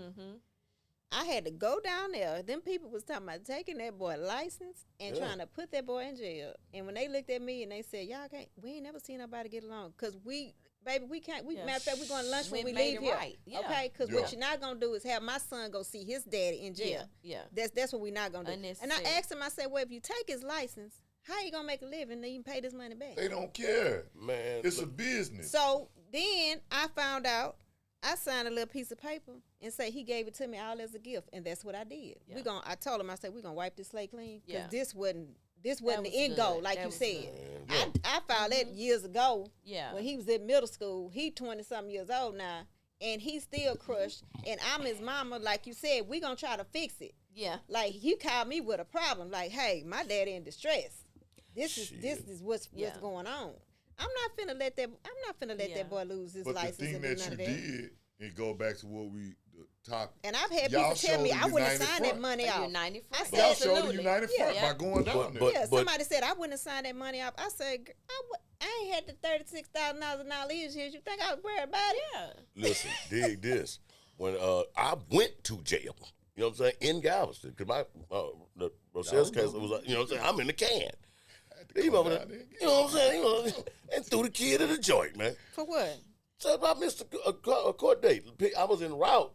Speaker 4: I had to go down there. Them people was talking about taking that boy license and trying to put that boy in jail. And when they looked at me and they said, "Y'all can't," we ain't never seen nobody get along. Because baby, we can't. Matter of fact, we going to lunch when we leave here.
Speaker 1: Right. Yeah.
Speaker 4: Okay? Because what you're not going to do is have my son go see his daddy in jail.
Speaker 1: Yeah.
Speaker 4: That's what we're not going to do. And I
Speaker 1: Unnecessary.
Speaker 4: asked him, I said, well, if you take his license, how you going to make a living and you can pay this money back?
Speaker 3: They don't care.
Speaker 2: Man,
Speaker 3: It's a business.
Speaker 4: So then I found out, I signed a little piece of paper and say he gave it to me all as a gift, and that's what I did.
Speaker 1: Yeah.
Speaker 4: I told him, I said, we're gonna wipe this slate clean because
Speaker 1: Yeah.
Speaker 4: this wasn't
Speaker 1: was
Speaker 4: the end
Speaker 1: good.
Speaker 4: goal, like
Speaker 1: That
Speaker 4: you
Speaker 1: was
Speaker 4: said.
Speaker 1: good.
Speaker 4: I filed that years ago.
Speaker 1: Yeah.
Speaker 4: When he was in middle school, he 20-something years old now, and he's still crushed. And I'm his mama, like you said. We gonna try to fix it.
Speaker 1: Yeah.
Speaker 4: Like he called me with a problem, like, hey, my daddy in distress. This is what's going on. I'm not finna let that boy lose his
Speaker 3: But the
Speaker 4: license
Speaker 3: thing
Speaker 4: and do
Speaker 3: that
Speaker 4: none
Speaker 3: you
Speaker 4: of that.
Speaker 3: did, it go back to what we talked.
Speaker 4: And I've had
Speaker 3: Y'all
Speaker 4: people tell me
Speaker 3: showed
Speaker 4: I
Speaker 3: the
Speaker 4: wouldn't have
Speaker 3: United
Speaker 4: signed
Speaker 3: Front.
Speaker 4: that money
Speaker 1: A
Speaker 4: off.
Speaker 1: united
Speaker 4: I
Speaker 1: front.
Speaker 4: said,
Speaker 3: Y'all showed the
Speaker 1: Absolutely.
Speaker 3: United Front
Speaker 1: Yeah.
Speaker 3: by going down there.
Speaker 4: Yeah, somebody said I wouldn't have signed that money off. I said, I ain't had the $36,000 in all these years. You think I was worried about it?
Speaker 1: Yeah.
Speaker 2: listen, dig this. When I went to jail, you know what I'm saying, in Galveston, because my the Rochelle's case was, you know what I'm saying, I'm in the can. He over there, you know what I'm saying, and threw the kid in the joint, man.
Speaker 4: For what?
Speaker 2: So I missed a court date. I was en route,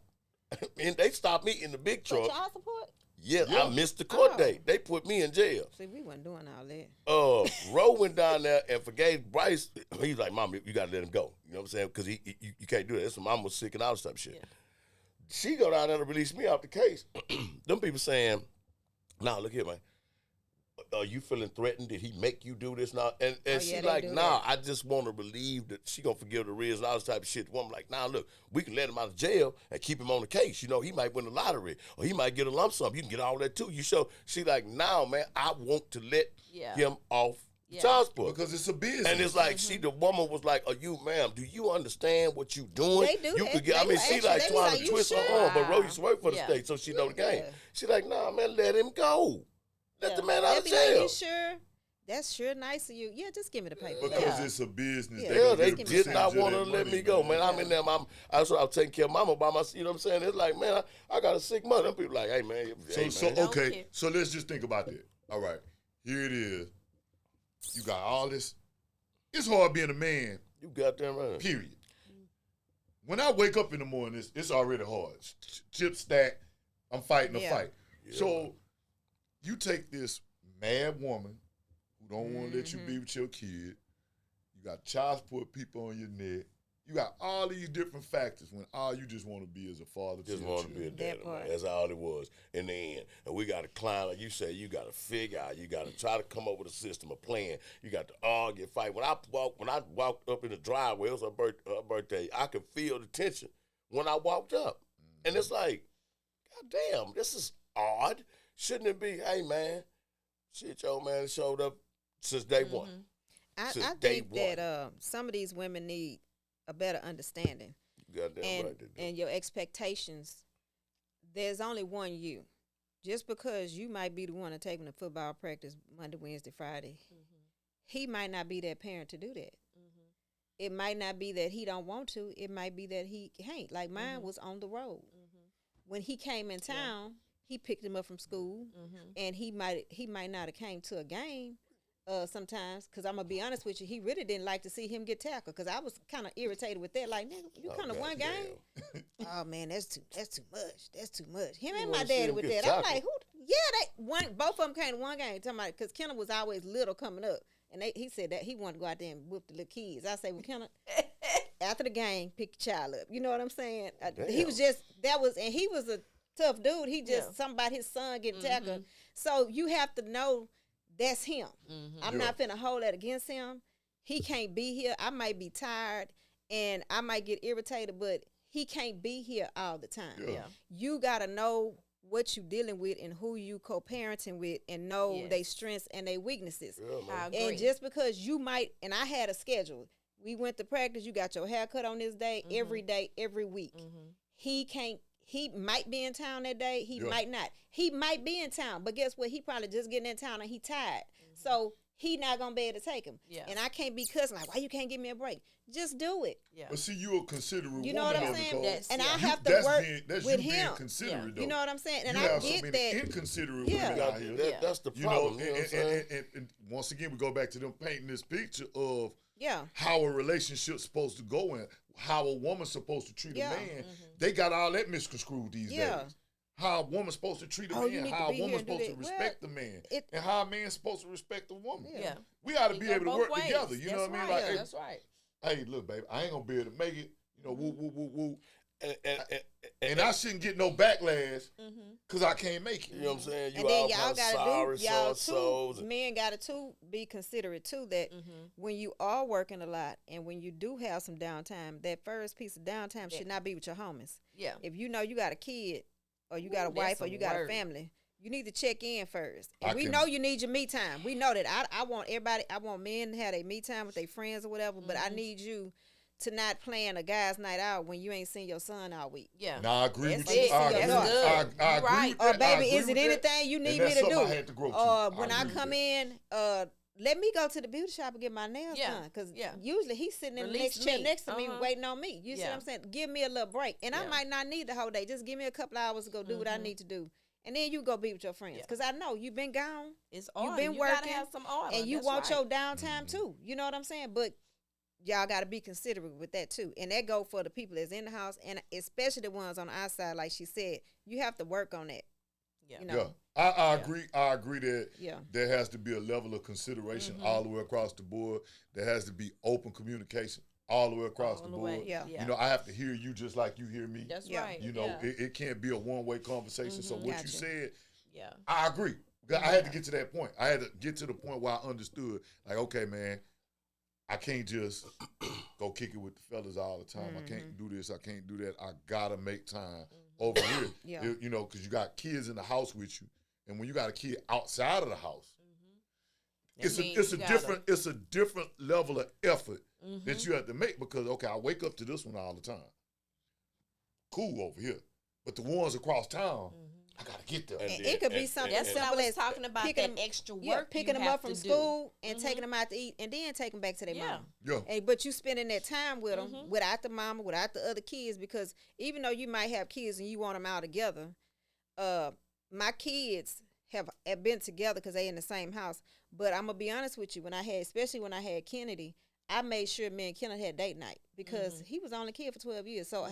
Speaker 2: and they stopped me in the big
Speaker 4: For
Speaker 2: truck.
Speaker 4: child support?
Speaker 2: Yeah,
Speaker 3: Yeah.
Speaker 2: I missed the court
Speaker 4: Oh.
Speaker 2: date. They put me in jail.
Speaker 4: See, we wasn't doing all that.
Speaker 2: Roe went down there and forgave Bryce. He's like, Mom, you got to let him go. You know what I'm saying? Because you can't do that. That's when Mom was sick and all this type of shit.
Speaker 1: Yeah.
Speaker 2: She go down there to release me off the case. Them people saying, nah, look here, man. Are you feeling threatened? Did he make you do this now? And
Speaker 4: yeah,
Speaker 2: she
Speaker 4: they
Speaker 2: like,
Speaker 4: do
Speaker 2: nah,
Speaker 4: that.
Speaker 2: I just want to believe that she going to forgive the arrears and all this type of shit. The woman like, nah, look, we can let him out of jail and keep him on the case. You know, he might win the lottery or he might get a lump sum. You can get all that too. You show. She like, nah, man, I want to let
Speaker 1: Yeah.
Speaker 2: him off
Speaker 1: Yeah.
Speaker 2: child support.
Speaker 3: Because it's a business.
Speaker 2: And it's like the woman was like, "Are you, ma'am? Do you understand what you doing?
Speaker 4: They do
Speaker 2: You
Speaker 4: that.
Speaker 2: could get.
Speaker 4: They
Speaker 2: I mean,
Speaker 4: will
Speaker 2: she
Speaker 4: actually-
Speaker 2: like
Speaker 4: they be
Speaker 2: trying
Speaker 4: like,
Speaker 2: to
Speaker 4: "You
Speaker 2: twist her
Speaker 4: sure?"
Speaker 2: arm, but Ro used to work for the
Speaker 1: Yeah.
Speaker 2: state, so she know the game.
Speaker 4: Yeah.
Speaker 2: She like, nah, man, let him go. Let the man out
Speaker 4: They
Speaker 2: of
Speaker 4: be like,
Speaker 2: jail.
Speaker 4: you sure? That's sure nice of you. Yeah, just give me the paper.
Speaker 3: Because
Speaker 1: Yeah.
Speaker 3: it's a business.
Speaker 4: Yeah.
Speaker 3: They
Speaker 2: Yeah,
Speaker 3: gonna
Speaker 2: they
Speaker 3: get a
Speaker 2: did not
Speaker 3: percentage of
Speaker 2: want
Speaker 3: that
Speaker 2: to let
Speaker 3: money,
Speaker 2: me go, man. I'm in there, mom. I was taking care of mama by myself. You know what I'm saying? It's like, man, I got a sick mother. Them people like, hey, man,
Speaker 3: So
Speaker 1: Don't
Speaker 3: okay.
Speaker 1: care.
Speaker 3: So let's just think about that. All right, here it is. You got all this. It's hard being a man.
Speaker 2: you goddamn right.
Speaker 3: Period. When I wake up in the morning, it's already hard. Chip stack. I'm fighting a
Speaker 4: Yeah.
Speaker 3: fight.
Speaker 2: Yeah.
Speaker 3: So you take this mad woman who don't want to let you be with your kid. You got child support people on your neck. You got all these different factors when all you just want to be is a father.
Speaker 2: Just
Speaker 3: to
Speaker 2: want to
Speaker 3: your
Speaker 2: be a
Speaker 3: children.
Speaker 2: daddy, man. That's all it was in the end. And we got to climb, like you said, you got to figure out. You got to try to come up with a system, a plan. You got to argue, fight. When I walked up in the driveway, it was her birthday. I could feel the tension when I walked up, and it's like, God damn, this is odd. Shouldn't it be? Hey man, shit, your man showed up since day one.
Speaker 4: I
Speaker 2: Since
Speaker 4: think
Speaker 2: day
Speaker 4: that some of these women need a better understanding.
Speaker 2: Goddamn
Speaker 4: and
Speaker 2: right they do.
Speaker 4: and your expectations. There's only one you. Just because you might be the one to take them to football practice Monday, Wednesday, Friday, he might not be that parent to do that. It might not be that he don't want to. It might be that he can't. Like mine was on the road. When he came in town, he picked him up from school, and he might not have came to a game. Sometimes, because I'm gonna be honest with you, he really didn't like to see him get tackled. Because I was kind of irritated with that. Like, nigga, you come to one game. Oh man, that's too much. That's too much. Him and my daddy with that. I'm like, who? Yeah, both of them came to one game. Talking about because Kenna was always little coming up, and he said that he wanted to go out there and whip the little kids. I say, well, Kenna, after the game, pick your child up. You know what I'm saying? He was just and he was a tough dude. He just something about his son getting tackled. So you have to know. That's him. I'm not finna hold that against him. He can't be here. I might be tired and I might get irritated, but he can't be here all the time. You gotta know what you dealing with and who you co-parenting with and know their strengths and their weaknesses. And just because you might, and I had a schedule. We went to practice, you got your hair cut on this day, every week. He might be in town that day. He might not. He might be in town, but guess what? He probably just getting in town and he tired. So he not gonna be able to take him. And I can't be cussing like, why you can't give me a break? Just do it.
Speaker 3: But see, you a considerate woman.
Speaker 4: You know what I'm saying? And I
Speaker 3: You-
Speaker 4: have to
Speaker 3: that's
Speaker 4: work
Speaker 3: that's
Speaker 4: with
Speaker 3: you
Speaker 4: him.
Speaker 3: being considerate, though.
Speaker 4: You know what I'm saying? And
Speaker 3: you
Speaker 4: I
Speaker 3: have
Speaker 4: get
Speaker 3: so many
Speaker 4: that.
Speaker 3: inconsiderate women out here.
Speaker 2: That's the
Speaker 3: You know,
Speaker 2: problem. You know what I'm saying?
Speaker 3: and once again, we go back to them painting this picture of
Speaker 4: Yeah.
Speaker 3: how a relationship's supposed to go and how a woman's supposed to treat
Speaker 4: Yeah.
Speaker 3: a man. They got all that misconstrued these days. How a woman's supposed to treat a man, how a woman's supposed to respect the man, and how a man's supposed to respect the woman. We got to be able to work together. You know what I mean? Like,
Speaker 1: that's right.
Speaker 3: Hey, look, baby, I ain't gonna be able to make it. You know, woo, woo, woo, woo. And I shouldn't get no backlash because I can't make it.
Speaker 2: You know what I'm saying? You
Speaker 4: And then
Speaker 2: all
Speaker 4: y'all
Speaker 2: kind of sorry
Speaker 4: gotta do y'all
Speaker 2: souls.
Speaker 4: too. Men gotta too be considerate too that when you are working a lot and when you do have some downtime, that first piece of downtime should not be with your homies.
Speaker 1: Yeah.
Speaker 4: If you know you got a kid or you got a wife or you got a family, you need to check in first. And we know you need your me time. We know that. I want everybody. I want men to have their me time with their friends or whatever. But I need you to not plan a guy's night out when you ain't seen your son all week.
Speaker 1: Yeah.
Speaker 3: No, I agree with
Speaker 1: That's
Speaker 3: you.
Speaker 1: it.
Speaker 3: I
Speaker 1: That's
Speaker 3: agree.
Speaker 1: good.
Speaker 3: I
Speaker 1: You're right.
Speaker 3: agree with that.
Speaker 4: Or baby,
Speaker 3: I agree
Speaker 4: is it
Speaker 3: with that.
Speaker 4: anything you
Speaker 3: And
Speaker 4: need
Speaker 3: that's
Speaker 4: me to do?
Speaker 3: something I had to grow to.
Speaker 4: When I come in, let me go to the beauty shop and get my nails done. Because usually he's sitting in the next chair next to me waiting on me. You see what I'm saying? Give me a little break. And I might not need the whole day. Just give me a couple hours to go do what I need to do. And then you go be with your friends. Because I know you've been gone.
Speaker 1: It's
Speaker 4: You've
Speaker 1: order.
Speaker 4: been
Speaker 1: You
Speaker 4: working.
Speaker 1: gotta have some order.
Speaker 4: And you
Speaker 1: That's
Speaker 4: want
Speaker 1: right.
Speaker 4: your downtime too. You know what I'm saying? But y'all got to be considerate with that too. And that go for the people that's in the house and especially the ones on our side, like she said. You have to work on that.
Speaker 1: Yeah.
Speaker 4: You know?
Speaker 3: I agree. I agree that
Speaker 4: Yeah.
Speaker 3: there has to be a level of consideration all the way across the board. There has to be open communication all the way across the board.
Speaker 4: Yeah.
Speaker 3: You know, I have to hear you just like you hear me.
Speaker 1: That's
Speaker 4: Yeah.
Speaker 1: right.
Speaker 3: You know, it can't be a one-way conversation. So what
Speaker 4: Gotcha.
Speaker 3: you said,
Speaker 1: Yeah.
Speaker 3: I agree. I had to get to that point. I had to get to the point where I understood, like, okay, man, I can't just go kick it with the fellas all the time. I can't do this. I can't do that. I gotta make time over here.
Speaker 4: Yeah.
Speaker 3: You know, because you got kids in the house with you, and when you got a kid outside of the house, it's a different level of effort that you have to make because okay, I wake up to this one all the time. Cool over here, but the ones across town, I gotta get there.
Speaker 4: And it could be something
Speaker 1: That's what I
Speaker 4: simple
Speaker 1: was
Speaker 4: as
Speaker 1: talking about.
Speaker 4: picking
Speaker 1: That extra work.
Speaker 4: Yeah, picking
Speaker 1: you
Speaker 4: them
Speaker 1: have
Speaker 4: up from
Speaker 1: to do.
Speaker 4: school and taking them out to eat, and then taking them back to their mom.
Speaker 3: Yeah.
Speaker 4: But you spending that time with them without the mama, without the other kids, because even though you might have kids and you want them all together, my kids have been together because they in the same house. But I'm gonna be honest with you, especially when I had Kennedy, I made sure me and Kennedy had date night because he was only a kid for 12 years. So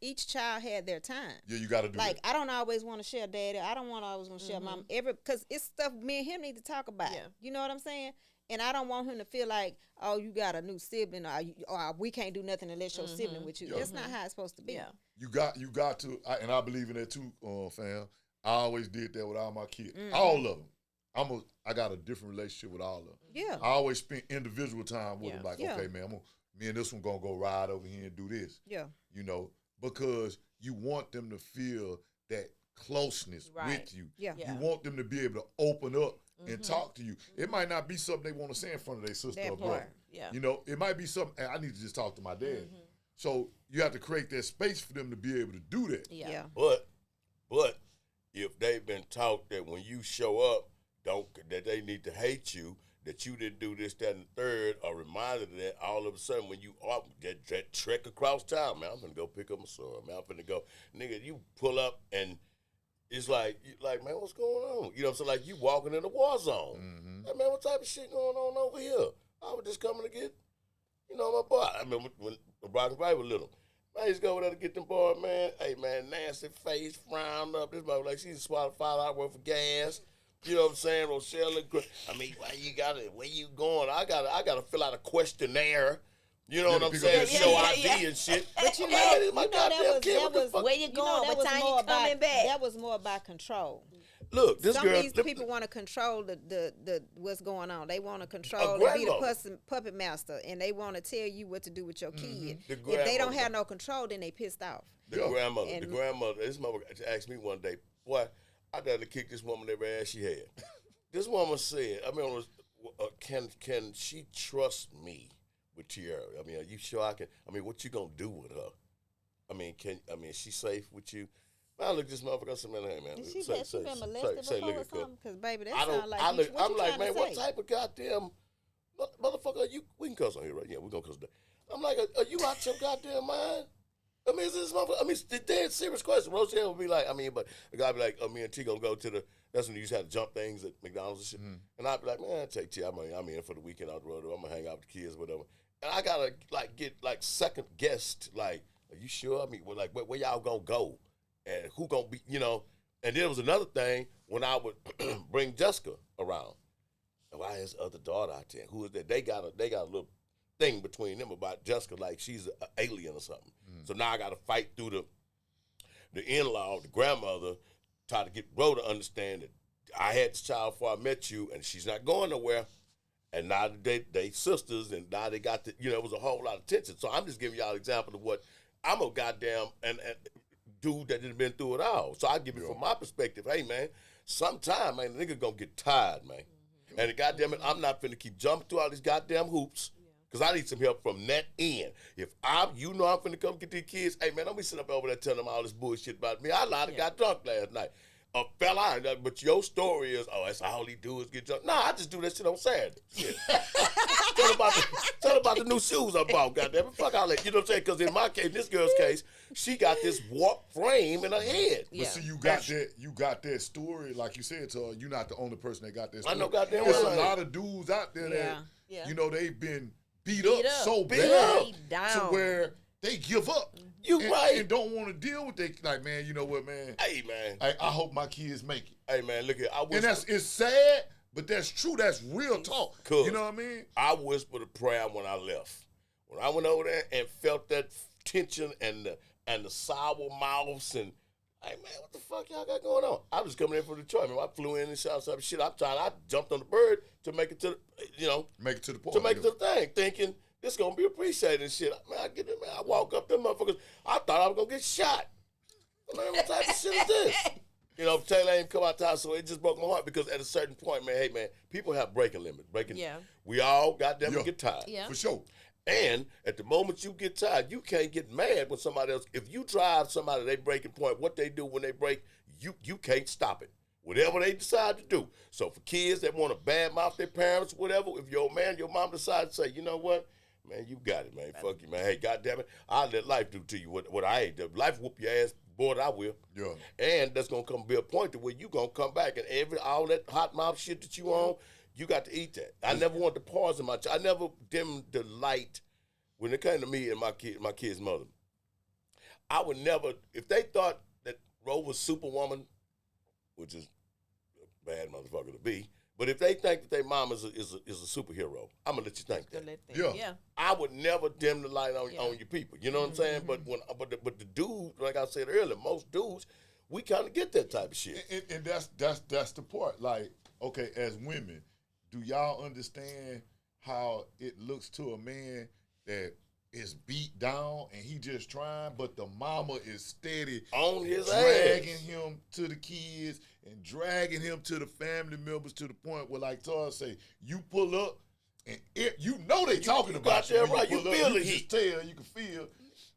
Speaker 4: each child had their time.
Speaker 3: Yeah, you got to do
Speaker 4: Like
Speaker 3: that.
Speaker 4: I don't always want to share daddy. I don't always want to share mom. Because it's stuff me and him need to talk about.
Speaker 1: Yeah.
Speaker 4: You know what I'm saying? And I don't want him to feel like, oh, you got a new sibling, or we can't do nothing unless your sibling with you.
Speaker 3: Yeah.
Speaker 4: That's not how it's supposed to be.
Speaker 1: Yeah.
Speaker 3: You got to, and I believe in that too, fam. I always did that with all my kids, all of them. I got a different relationship with all of them.
Speaker 4: Yeah.
Speaker 3: I always spend individual time with them. Like,
Speaker 4: Yeah.
Speaker 3: okay, man, me and this one gonna go ride over here and do this.
Speaker 4: Yeah.
Speaker 3: You know, because you want them to feel that closeness with you.
Speaker 4: Yeah.
Speaker 3: You want them to be able to open up and talk to you. It might not be something they want to say in front of their sister or brother.
Speaker 1: Yeah.
Speaker 3: You know, it might be something, I need to just talk to my dad. So you have to create that space for them to be able to do that.
Speaker 4: Yeah.
Speaker 2: But if they've been taught that when you show up, that they need to hate you, that you didn't do this, that, and the third, or reminded of that, all of a sudden when you are that trek across town, man, I'm finna go pick up my sword, man, I'm finna go, nigga, you pull up and it's like, man, what's going on? You know what I'm saying? Like you walking in a war zone. Like, man, what type of shit going on over here? I was just coming to get, my boy. I remember when Brock and Bright was little. Man, I used to go over there to get them boys, man. Hey, man, nasty face, frowned up. This mother like she swallowed $5 worth of gas. You know what I'm saying? Rochelle, I mean, where you going? I gotta fill out a questionnaire. You know what I'm saying? Show ID and shit.
Speaker 4: But you know that was
Speaker 1: where you going? What time you coming back?
Speaker 4: That was more about control.
Speaker 2: Look, this
Speaker 4: Some
Speaker 2: girl.
Speaker 4: of these people want to control the what's going on. They want to control and be the puppet master, and they want to tell you what to do with your kid. If they don't have no control, then they pissed off.
Speaker 2: The grandmother. This mother asked me one day, boy, I got to kick this woman every ass she had. This woman said, can she trust me with Tierra? I mean, are you sure I can? I mean, what you gonna do with her? I mean, is she safe with you? I look at this motherfucker. I said, man, hey, man.
Speaker 4: She been molested before or something? Because, baby, that sounds like
Speaker 2: I'm like, man, what type of goddamn motherfucker are you? We can cuss on here, right? Yeah, we're going to cuss today. I'm like, are you out your goddamn mind? I mean, is this motherfucker? I mean, it's a dead serious question. Rochelle would be like, but the guy would be like, me and T going to go to that's when you used to have to jump things at McDonald's and shit. And I'd be like, man, take T. I'm in for the weekend out the road. I'm going to hang out with the kids, whatever. And I got to, get, second guessed, are you sure? I mean, where y'all going to go? And who gonna be, and then there was another thing when I would bring Jessica around. And why is other daughter out there? Who is that? They got a little thing between them about Jessica, like she's an alien or something. So now I got to fight through the in-law, the grandmother, try to get Ro to understand that I had this child before I met you, and she's not going nowhere. And now they sisters, and now they got it was a whole lot of tension. So I'm just giving y'all an example of what I'm a goddamn and dude that done been through it all. So I give it from my perspective. Hey, man, sometime, man, the nigga gonna get tired, man. And the goddamn it, I'm not finna keep jumping through all these goddamn hoops because I need some help from that end. If I'm finna come get these kids, hey, man, don't be sitting up over there telling them all this bullshit about me. I lied and got drunk last night. Fella, but your story is, that's all he do is get drunk. Nah, I just do that shit on Saturday. Shit. Tell about the new shoes I bought, goddamn it. Fuck all that. You know what I'm saying? Because in this girl's case, she got this warped frame in her head.
Speaker 3: But see, you got that story, like you said, so you're not the only person that got that story.
Speaker 2: I know goddamn
Speaker 3: There's
Speaker 2: well.
Speaker 3: a lot of dudes out there that, they've been beat up so
Speaker 1: beat
Speaker 3: bad
Speaker 1: down.
Speaker 3: to where they give up. And don't want to deal with it. Like, man, you know what, man?
Speaker 2: Hey, man.
Speaker 3: I hope my kids make it.
Speaker 2: Hey, man, look at
Speaker 3: it's sad, but that's true. That's real talk. You know what I mean?
Speaker 2: I whispered a prayer when I left. When I went over there and felt that tension and the sour mouths and, hey, man, what the fuck y'all got going on? I was coming in from Detroit. Man, I flew in and shot some shit. I jumped on the bird to make it to the,
Speaker 3: make it to the point.
Speaker 2: To make it to the thing, thinking, this gonna be appreciated and shit. Man, I get it, man. I walk up them motherfuckers. I thought I was gonna get shot. Man, what type of shit is this? Taylor ain't come out to house, so it just broke my heart because at a certain point, man, hey, man, people have breaking limits. We all goddamn get tired.
Speaker 1: Yeah.
Speaker 3: For sure.
Speaker 2: And at the moment you get tired, you can't get mad when somebody else, if you drive somebody, they breaking point, what they do when they break, you can't stop it. Whatever they decide to do. So for kids that want to badmouth their parents, whatever, if your man, your mom decide to say, you know what? Man, you got it, man. Fuck you, man. Hey, goddamn it, I'll let life do to you what I ain't done. Life whoop your ass, boy, I will.
Speaker 3: Yeah.
Speaker 2: And that's gonna be a point to where you gonna come back and all that hot mouth shit that you on, you got to eat that. I never want to pause in I never dimmed the light when it came to me and my kid's mother. I would never, if they thought that Ro was Superwoman, which is a bad motherfucker to be, But if they think that their mom is a superhero, I'm gonna let you think that.
Speaker 3: Yeah.
Speaker 2: I would never dim the light on,
Speaker 1: Yeah.
Speaker 2: on your people. You know what I'm saying? But but the dude, like I said earlier, most dudes, we kind of get that type of shit.
Speaker 3: And that's the part. Like, okay, as women, do y'all understand how it looks to a man that is beat down and he just trying, but the mama is steady
Speaker 2: On his
Speaker 3: dragging
Speaker 2: ass.
Speaker 3: him to the kids and dragging him to the family members to the point where, like Todd say, you pull up and you know they talking
Speaker 2: you
Speaker 3: about
Speaker 2: got
Speaker 3: you.
Speaker 2: that
Speaker 3: When
Speaker 2: right. You
Speaker 3: pull up,
Speaker 2: feel
Speaker 3: you
Speaker 2: the
Speaker 3: can
Speaker 2: heat.
Speaker 3: just tell, you can feel.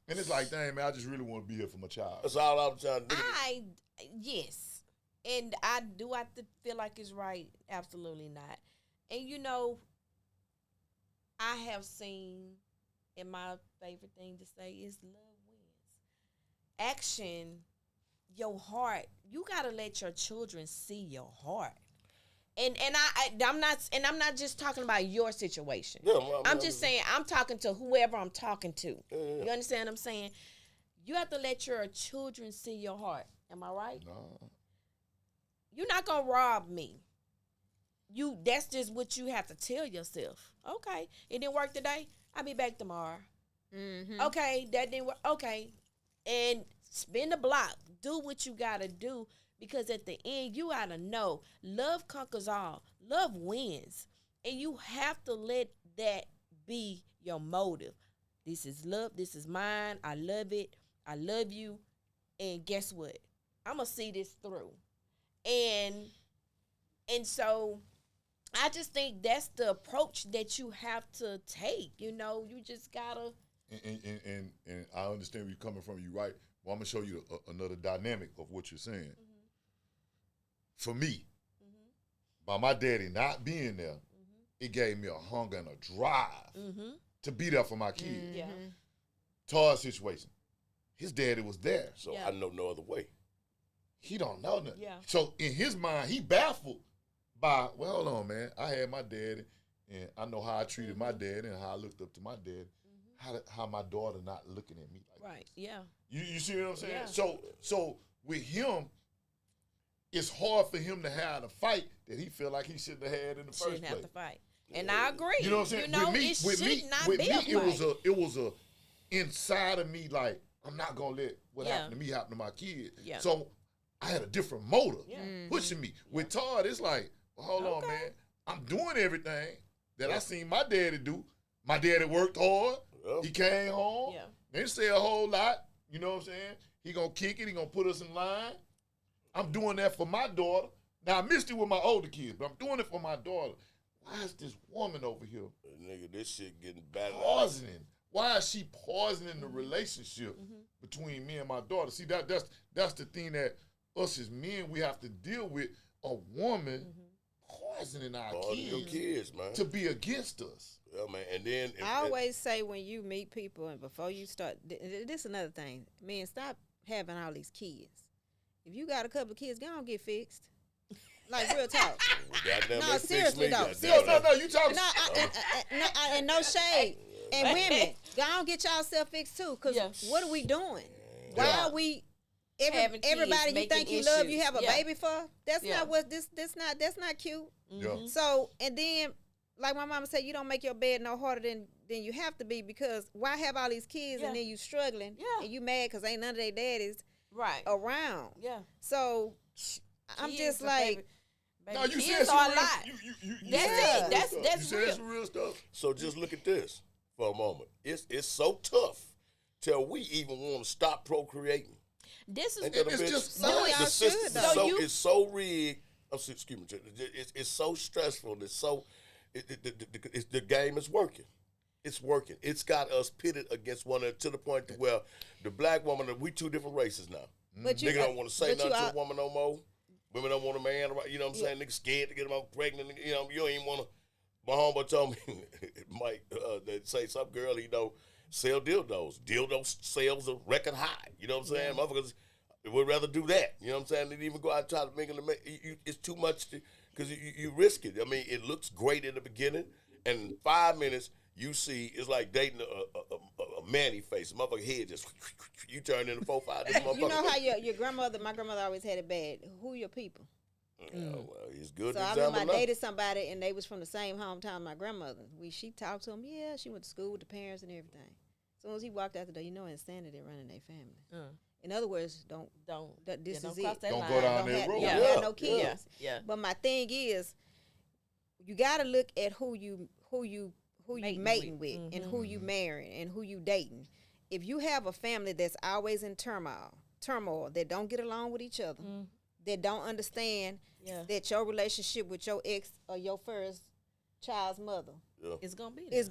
Speaker 3: And it's like, dang, man, I just really want to be here for my child.
Speaker 2: That's all I'm trying to do.
Speaker 1: Yes. And I feel like it's right. Absolutely not. And I have seen, and my favorite thing to say is love wins. Action, your heart. You gotta let your children see your heart. And I'm not just talking about your situation.
Speaker 2: Yeah, well,
Speaker 1: I'm just saying I'm talking to whoever I'm talking to.
Speaker 2: Yeah.
Speaker 1: You understand what I'm saying? You have to let your children see your heart. Am I right?
Speaker 3: No.
Speaker 1: You're not gonna rob me. That's just what you have to tell yourself. Okay, it didn't work today. I'll be back tomorrow.
Speaker 4: Mm-hmm.
Speaker 1: Okay, that didn't work. Okay, and spin the block. Do what you gotta do, because at the end you gotta know love conquers all. Love wins, and you have to let that be your motive. This is love. This is mine. I love it. I love you. And guess what? I'm gonna see this through. And so I just think that's the approach that you have to take. You just gotta.
Speaker 3: And I understand where you're coming from. You're right. Well, I'm gonna show you another dynamic of what you're saying. For me, by my daddy not being there, it gave me a hunger and a drive to be there for my kids.
Speaker 1: Yeah.
Speaker 3: Todd's situation, his daddy was there,
Speaker 2: So
Speaker 1: Yeah.
Speaker 2: I know no other way.
Speaker 3: he don't know nothing.
Speaker 1: Yeah.
Speaker 3: So in his mind, he baffled by, well, hold on, man. I had my daddy, and I know how I treated my daddy and how I looked up to my daddy. How my daughter not looking at me like that.
Speaker 1: Right. Yeah.
Speaker 3: You see what I'm saying?
Speaker 1: Yeah.
Speaker 3: So with him, it's hard for him to have the fight that he feel like he shouldn't have had in the
Speaker 1: Shouldn't
Speaker 3: first
Speaker 1: have
Speaker 3: place.
Speaker 1: to fight. And I agree.
Speaker 3: You know what I'm saying?
Speaker 1: It should not be a fight.
Speaker 3: it was a inside of me, like, I'm not gonna let what
Speaker 1: Yeah.
Speaker 3: happened to me happen to my kid.
Speaker 1: Yeah.
Speaker 3: So I had a different motive
Speaker 1: Yeah.
Speaker 3: pushing me. With Todd, it's like, well, hold on,
Speaker 1: Okay.
Speaker 3: man. I'm doing everything that I seen my daddy do. My daddy worked hard.
Speaker 2: Yeah.
Speaker 3: He came home.
Speaker 1: Yeah.
Speaker 3: They didn't say a whole lot. You know what I'm saying? He gonna kick it. He gonna put us in line. I'm doing that for my daughter. Now I missed it with my older kids, but I'm doing it for my daughter. Why is this woman over here
Speaker 2: Nigga, this shit getting bad.
Speaker 3: poisoning? Why is she poisoning the relationship between me and my daughter? See, that's the thing that us as men we have to deal with. A woman poisoning our
Speaker 2: All your
Speaker 3: kids
Speaker 2: kids, man.
Speaker 3: to be against us.
Speaker 2: Yeah, man. And then
Speaker 4: I always say when you meet people and before you start, this is another thing. Man, stop having all these kids. If you got a couple of kids, go on get fixed. Like real talk.
Speaker 2: goddamn,
Speaker 4: No,
Speaker 2: they fix
Speaker 4: seriously
Speaker 2: me,
Speaker 4: though.
Speaker 2: goddamn.
Speaker 4: Seriously.
Speaker 3: No, you talking?
Speaker 4: And no shade. And women, go on get yourself fixed too. Cause
Speaker 1: Yeah.
Speaker 4: what are we doing? Why
Speaker 1: Yeah.
Speaker 4: are we?
Speaker 1: Having kids,
Speaker 4: Everybody you
Speaker 1: making
Speaker 4: think you love, you
Speaker 1: issues.
Speaker 4: have a
Speaker 1: Yeah.
Speaker 4: baby for. That's
Speaker 1: Yeah.
Speaker 4: not what this. That's not cute.
Speaker 3: Yeah.
Speaker 4: So and then, like my mama said, you don't make your bed no harder than you have to be, because why have all these kids
Speaker 1: Yeah.
Speaker 4: and then you struggling
Speaker 1: Yeah.
Speaker 4: and you mad because ain't none of their daddies
Speaker 1: Right.
Speaker 4: around.
Speaker 1: Yeah.
Speaker 4: So I'm
Speaker 1: Kids
Speaker 4: just
Speaker 1: are
Speaker 4: like,
Speaker 3: No, you
Speaker 1: kids
Speaker 3: said some
Speaker 1: are a
Speaker 3: real,
Speaker 1: lot.
Speaker 3: you
Speaker 1: That's
Speaker 3: said
Speaker 1: it.
Speaker 3: some real
Speaker 1: That's-
Speaker 3: stuff.
Speaker 1: that's
Speaker 3: you said
Speaker 1: real.
Speaker 3: some real stuff.
Speaker 2: So just look at this for a moment. It's so tough till we even want to stop procreating.
Speaker 1: This is
Speaker 2: Ain't that a
Speaker 3: It's
Speaker 2: bitch?
Speaker 3: just
Speaker 4: So y'all
Speaker 2: the system
Speaker 4: should,
Speaker 2: is
Speaker 4: though.
Speaker 1: So you-
Speaker 2: it's so rigged. Excuse me. It's so stressful. It's so the game is working. It's working. It's got us pitted against one another to the point to where the black woman, we two different races now.
Speaker 4: but you
Speaker 2: Nigga don't want to say
Speaker 4: but
Speaker 2: nothing
Speaker 4: you
Speaker 2: to a
Speaker 4: out-
Speaker 2: woman no more. Women don't want a man, you know what I'm saying? Niggas scared to get them pregnant. You know, you don't even want to. My homeboy told me, Mike, that say some girl, sell dildos. Dildo sales are record high. You know what I'm saying? Motherfuckers would rather do that. You know what I'm saying? Than even go out and try to mingle. It's too much because you risk it. I mean, it looks great in the beginning, and in 5 minutes, you see it's like dating a manny face. A motherfucker head just, you turn into 4-5 different motherfuckers.
Speaker 4: You know how your grandmother, my grandmother always had it bad. Who your people?
Speaker 2: Well, he's good
Speaker 4: So I
Speaker 2: example
Speaker 4: remember I
Speaker 2: now.
Speaker 4: dated somebody and they was from the same hometown my grandmother. She talked to him. Yeah, she went to school with the parents and everything. As soon as he walked out the door, you know, insanity running their family. In other words, don't this
Speaker 1: don't
Speaker 4: is
Speaker 1: cross
Speaker 4: it.
Speaker 1: that
Speaker 3: Don't
Speaker 1: line.
Speaker 3: go down
Speaker 4: Don't
Speaker 3: that
Speaker 4: have,
Speaker 3: road.
Speaker 4: don't
Speaker 2: Yeah.
Speaker 4: have no kids.
Speaker 1: Yeah.
Speaker 4: But my thing is, you got to look at who you mating with, and who you marrying, and who you dating. If you have a family that's always in turmoil, that don't get along with each other, that don't understand that your relationship with your ex or your first child's mother
Speaker 1: It's gonna be there.
Speaker 4: is